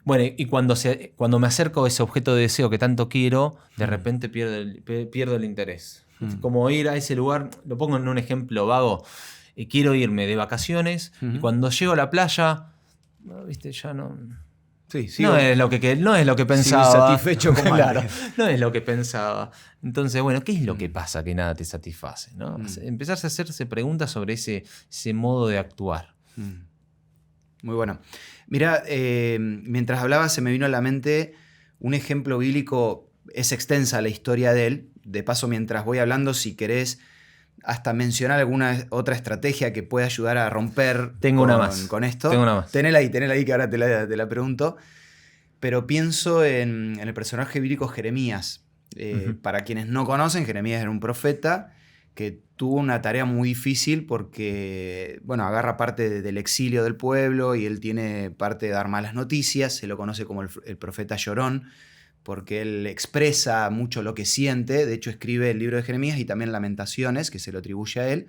Bueno, y cuando me acerco a ese objeto de deseo que tanto quiero, de repente pierdo el interés. Como ir a ese lugar, lo pongo en un ejemplo vago, quiero irme de vacaciones y cuando llego a la playa, ¿viste? Ya no... Sí, no es lo que pensaba. Sigo satisfecho como claro, antes. no es lo que pensaba. Entonces, bueno, ¿qué es lo que pasa que nada te satisface? ¿No? Empezar a hacerse preguntas sobre ese modo de actuar. Muy bueno. Mira, mientras hablaba se me vino a la mente un ejemplo bíblico. Es extensa la historia de él. De paso, mientras voy hablando, si querés hasta mencionar alguna otra estrategia que pueda ayudar a romper con esto. Tengo una más. Tenela ahí, que ahora te la pregunto. Pero pienso en el personaje bíblico Jeremías. Para quienes no conocen, Jeremías era un profeta que tuvo una tarea muy difícil porque, bueno, agarra parte del exilio del pueblo y él tiene parte de dar malas noticias. Se lo conoce como el profeta llorón, porque él expresa mucho lo que siente. De hecho, escribe el libro de Jeremías y también Lamentaciones, que se lo atribuye a él.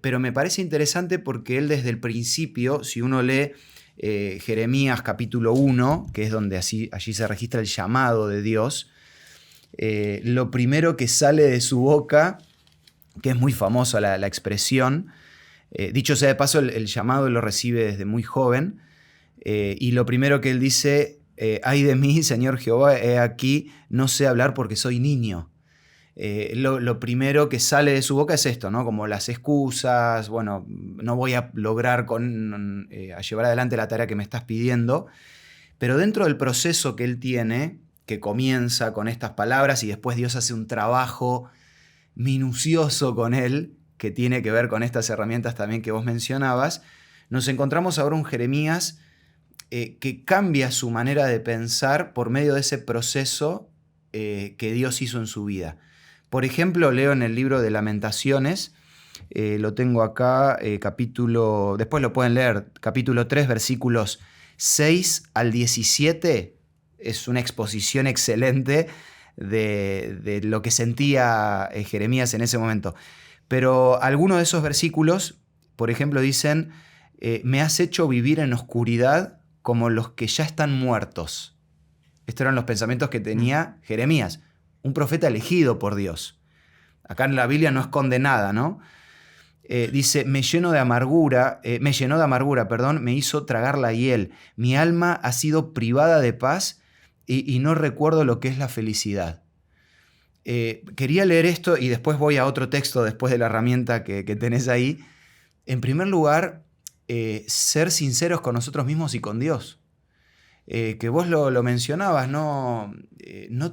Pero me parece interesante porque él desde el principio, si uno lee Jeremías capítulo 1, que es donde allí se registra el llamado de Dios, lo primero que sale de su boca, que es muy famosa la expresión, dicho sea de paso, el llamado lo recibe desde muy joven, y lo primero que él dice... ay de mí, Señor Jehová, he aquí, no sé hablar porque soy niño. Lo primero que sale de su boca es esto, ¿no? Como las excusas, bueno, no voy a lograr a llevar adelante la tarea que me estás pidiendo. Pero dentro del proceso que él tiene, que comienza con estas palabras y después Dios hace un trabajo minucioso con él, que tiene que ver con estas herramientas también que vos mencionabas, nos encontramos ahora un Jeremías que cambia su manera de pensar por medio de ese proceso que Dios hizo en su vida. Por ejemplo, leo en el libro de Lamentaciones, lo tengo acá, después lo pueden leer, capítulo 3, versículos 6 al 17, es una exposición excelente de lo que sentía Jeremías en ese momento. Pero algunos de esos versículos, por ejemplo, dicen, me has hecho vivir en oscuridad como los que ya están muertos. Estos eran los pensamientos que tenía Jeremías, un profeta elegido por Dios. Acá en la Biblia no esconde nada, ¿no? Dice, me llenó de amargura, me hizo tragar la hiel. Mi alma ha sido privada de paz y no recuerdo lo que es la felicidad. Quería leer esto y después voy a otro texto después de la herramienta que tenés ahí. En primer lugar, ser sinceros con nosotros mismos y con Dios. Que vos lo mencionabas, no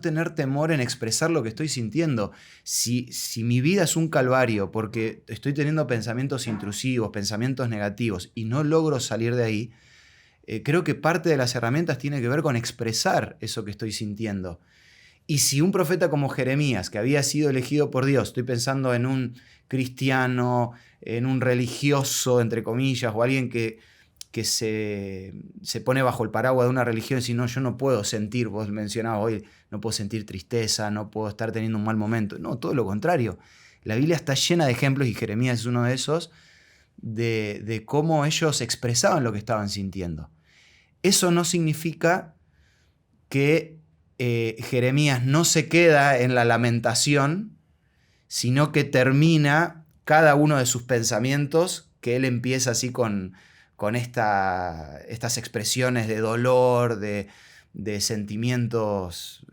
tener temor en expresar lo que estoy sintiendo. Si mi vida es un calvario porque estoy teniendo pensamientos intrusivos, pensamientos negativos y no logro salir de ahí, creo que parte de las herramientas tiene que ver con expresar eso que estoy sintiendo. Y si un profeta como Jeremías, que había sido elegido por Dios, estoy pensando en un cristiano, en un religioso, entre comillas, o alguien que se pone bajo el paraguas de una religión y dice, no, yo no puedo sentir, vos mencionabas hoy, no puedo sentir tristeza, no puedo estar teniendo un mal momento. No, todo lo contrario. La Biblia está llena de ejemplos, y Jeremías es uno de esos, de cómo ellos expresaban lo que estaban sintiendo. Eso no significa que Jeremías no se queda en la lamentación, sino que termina cada uno de sus pensamientos, que él empieza así con con estas expresiones de dolor, de sentimientos,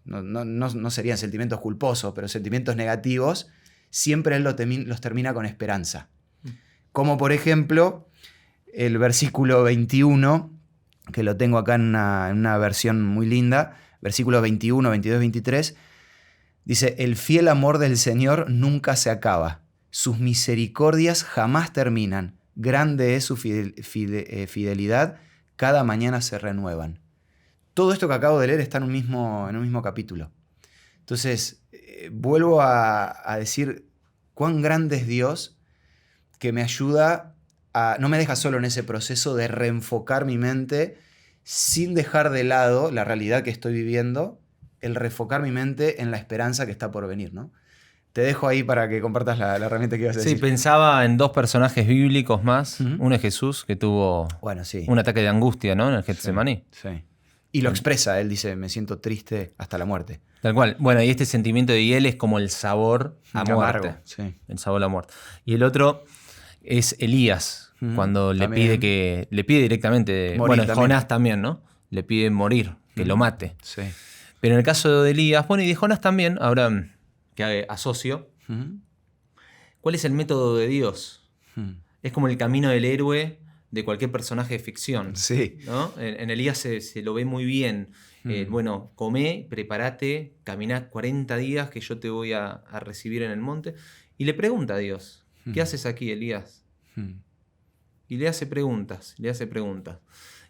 no serían sentimientos culposos, pero sentimientos negativos, siempre él los termina con esperanza. Como por ejemplo el versículo 21, que lo tengo acá en una versión muy linda, versículos 21, 22, 23, dice: el fiel amor del Señor nunca se acaba, sus misericordias jamás terminan, grande es su fidelidad, cada mañana se renuevan. Todo esto que acabo de leer está en un mismo capítulo. Entonces, vuelvo a decir cuán grande es Dios, que me ayuda no me deja solo en ese proceso de reenfocar mi mente sin dejar de lado la realidad que estoy viviendo, el reenfocar mi mente en la esperanza que está por venir, ¿no? Te dejo ahí para que compartas la herramienta que ibas a decir. Sí, pensaba en dos personajes bíblicos más. Uno es Jesús, que tuvo un ataque de angustia, ¿no? En el Getsemaní. Sí. Y lo expresa, él dice: me siento triste hasta la muerte. Tal cual. Bueno, y este sentimiento de él es como el sabor a muerte. Amargo, sí. El sabor a la muerte. Y el otro es Elías, cuando le pide directamente, morir, Jonás también, ¿no? Le pide morir, que lo mate. Sí. Pero en el caso de Elías, y de Jonás también, ahora que asocio, ¿cuál es el método de Dios? Es como el camino del héroe de cualquier personaje de ficción. Sí. ¿No? En Elías se lo ve muy bien. Comé, prepárate, caminá 40 días que yo te voy a recibir en el monte. Y le pregunta a Dios: ¿qué haces aquí, Elías? Y le hace preguntas,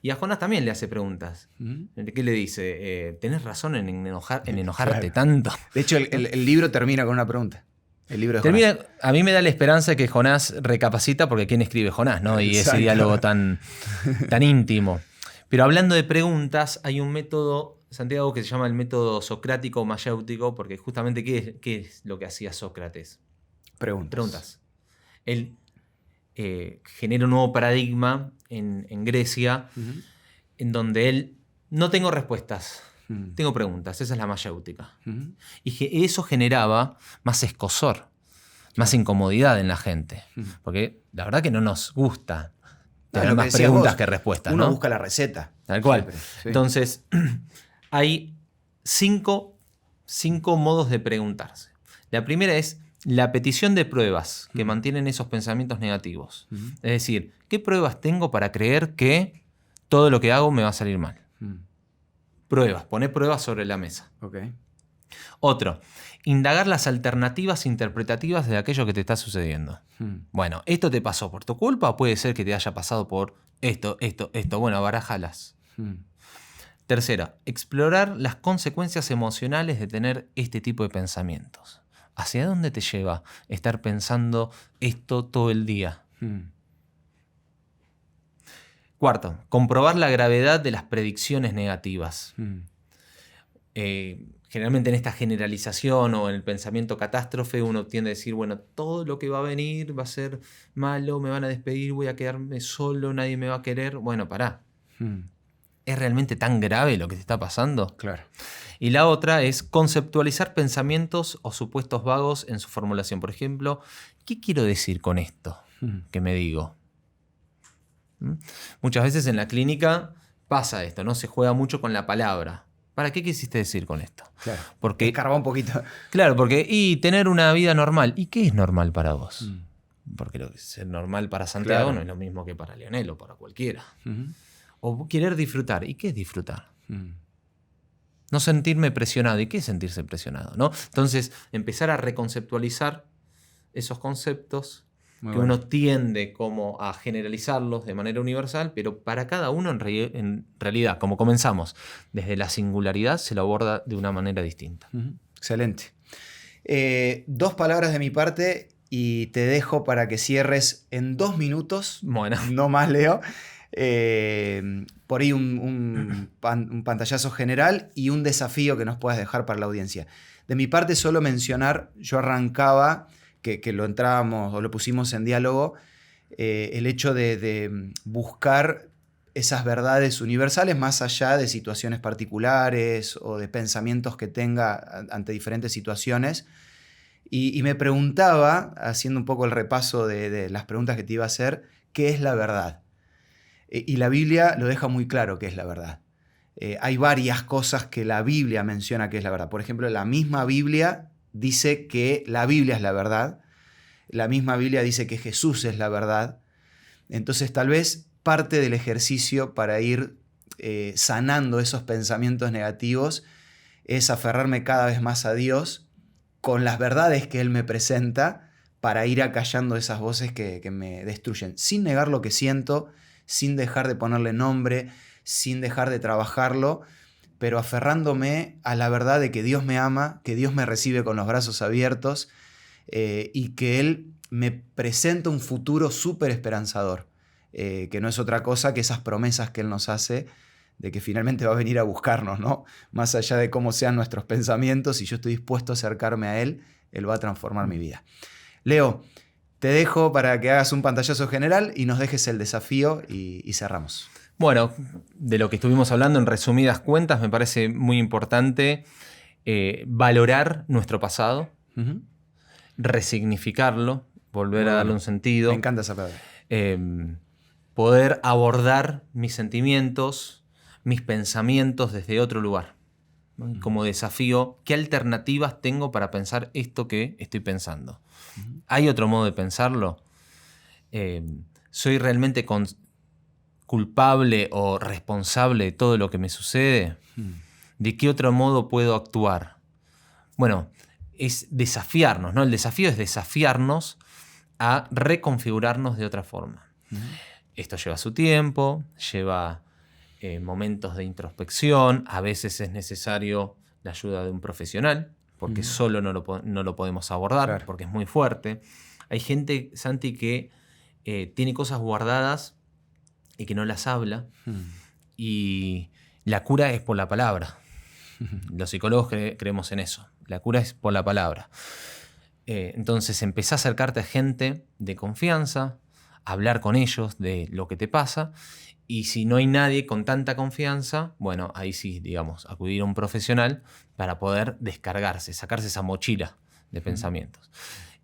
Y a Jonás también le hace preguntas. ¿Qué le dice? ¿Tenés razón en enojarte tanto? De hecho, el libro termina con una pregunta. El libro de Jonás. A mí me da la esperanza de que Jonás recapacita, porque ¿quién escribe Jonás, no? Y ese diálogo tan íntimo. Pero hablando de preguntas, hay un método, Santiago, que se llama el método socrático mayéutico, porque justamente ¿qué es lo que hacía Sócrates? Preguntas. Él genera un nuevo paradigma en Grecia, en donde él: no tengo respuestas, tengo preguntas. Esa es la mayéutica. Y eso generaba más escozor, más incomodidad en la gente. Porque la verdad que no nos gusta tener más preguntas que respuestas. Uno busca la receta. Tal cual. Siempre, sí. Entonces, hay cinco modos de preguntarse. La primera es la petición de pruebas que mantienen esos pensamientos negativos. Es decir, ¿qué pruebas tengo para creer que todo lo que hago me va a salir mal? Pruebas, poner pruebas sobre la mesa. Okay. Otro, indagar las alternativas interpretativas de aquello que te está sucediendo. Bueno, ¿esto te pasó por tu culpa o puede ser que te haya pasado por esto? Bueno, barájalas. Tercero, explorar las consecuencias emocionales de tener este tipo de pensamientos. ¿Hacia dónde te lleva estar pensando esto todo el día? Cuarto, comprobar la gravedad de las predicciones negativas. Generalmente en esta generalización o en el pensamiento catástrofe uno tiende a decir: bueno, todo lo que va a venir va a ser malo, me van a despedir, voy a quedarme solo, nadie me va a querer. Bueno, pará. ¿Es realmente tan grave lo que te está pasando? Claro. Y la otra es conceptualizar pensamientos o supuestos vagos en su formulación. Por ejemplo, ¿qué quiero decir con esto que me digo? Muchas veces en la clínica pasa esto, ¿no? Se juega mucho con la palabra. ¿Para qué quisiste decir con esto? Claro. Porque escarba un poquito. Claro, porque tener una vida normal. ¿Y qué es normal para vos? Porque lo que es normal para Santiago no es lo mismo que para Leonel o para cualquiera. O querer disfrutar. ¿Y qué es disfrutar? No sentirme presionado. ¿Y qué es sentirse presionado? ¿No? Entonces, empezar a reconceptualizar esos conceptos uno tiende como a generalizarlos de manera universal, pero para cada uno en realidad, como comenzamos, desde la singularidad se lo aborda de una manera distinta. Excelente. 2 palabras de mi parte y te dejo para que cierres en 2 minutos. Bueno. No más, Leo. Por ahí un pantallazo general y un desafío que nos puedas dejar para la audiencia. De mi parte, solo mencionar, yo arrancaba, que lo entrábamos o lo pusimos en diálogo, el hecho de buscar esas verdades universales más allá de situaciones particulares o de pensamientos que tenga ante diferentes situaciones. Y me preguntaba, haciendo un poco el repaso de las preguntas que te iba a hacer, ¿qué es la verdad? Y la Biblia lo deja muy claro que es la verdad. Hay varias cosas que la Biblia menciona que es la verdad. Por ejemplo, la misma Biblia dice que la Biblia es la verdad. La misma Biblia dice que Jesús es la verdad. Entonces, tal vez parte del ejercicio para ir sanando esos pensamientos negativos es aferrarme cada vez más a Dios con las verdades que Él me presenta para ir acallando esas voces que me destruyen, sin negar lo que siento, sin dejar de ponerle nombre, sin dejar de trabajarlo, pero aferrándome a la verdad de que Dios me ama, que Dios me recibe con los brazos abiertos y que Él me presenta un futuro súper esperanzador, que no es otra cosa que esas promesas que Él nos hace de que finalmente va a venir a buscarnos, ¿no? Más allá de cómo sean nuestros pensamientos, si yo estoy dispuesto a acercarme a Él, Él va a transformar mi vida. Leo, te dejo para que hagas un pantallazo general y nos dejes el desafío y cerramos. Bueno, de lo que estuvimos hablando en resumidas cuentas, me parece muy importante valorar nuestro pasado, resignificarlo, volver a darle un sentido. Me encanta esa palabra. Poder abordar mis sentimientos, mis pensamientos desde otro lugar. ¿No? Como desafío, ¿qué alternativas tengo para pensar esto que estoy pensando? ¿Hay otro modo de pensarlo? ¿Soy realmente culpable o responsable de todo lo que me sucede? ¿De qué otro modo puedo actuar? Bueno, es desafiarnos, ¿no? El desafío es desafiarnos a reconfigurarnos de otra forma. Esto lleva su tiempo, lleva momentos de introspección, a veces es necesario la ayuda de un profesional, porque solo no lo podemos abordar, claro, porque es muy fuerte. Hay gente, Santi, que tiene cosas guardadas y que no las habla, y la cura es por la palabra. Los psicólogos creemos en eso. La cura es por la palabra. Entonces empezá a acercarte a gente de confianza, a hablar con ellos de lo que te pasa, y si no hay nadie con tanta confianza, bueno, ahí sí, digamos, acudir a un profesional para poder descargarse, sacarse esa mochila de pensamientos.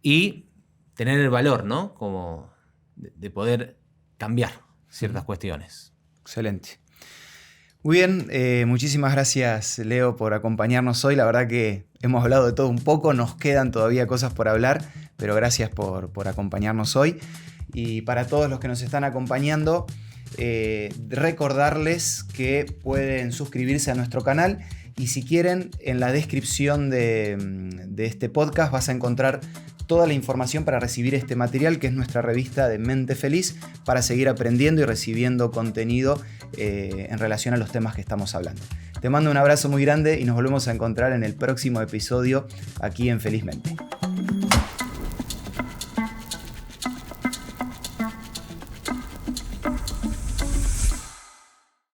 Y tener el valor, ¿no? Como de poder cambiar ciertas cuestiones. Excelente. Muy bien, muchísimas gracias, Leo, por acompañarnos hoy. La verdad que hemos hablado de todo un poco, nos quedan todavía cosas por hablar, pero gracias por acompañarnos hoy. Y para todos los que nos están acompañando, recordarles que pueden suscribirse a nuestro canal, y si quieren, en la descripción de este podcast vas a encontrar toda la información para recibir este material, que es nuestra revista de Mente Feliz, para seguir aprendiendo y recibiendo contenido en relación a los temas que estamos hablando. Te mando un abrazo muy grande y nos volvemos a encontrar en el próximo episodio aquí en Felizmente.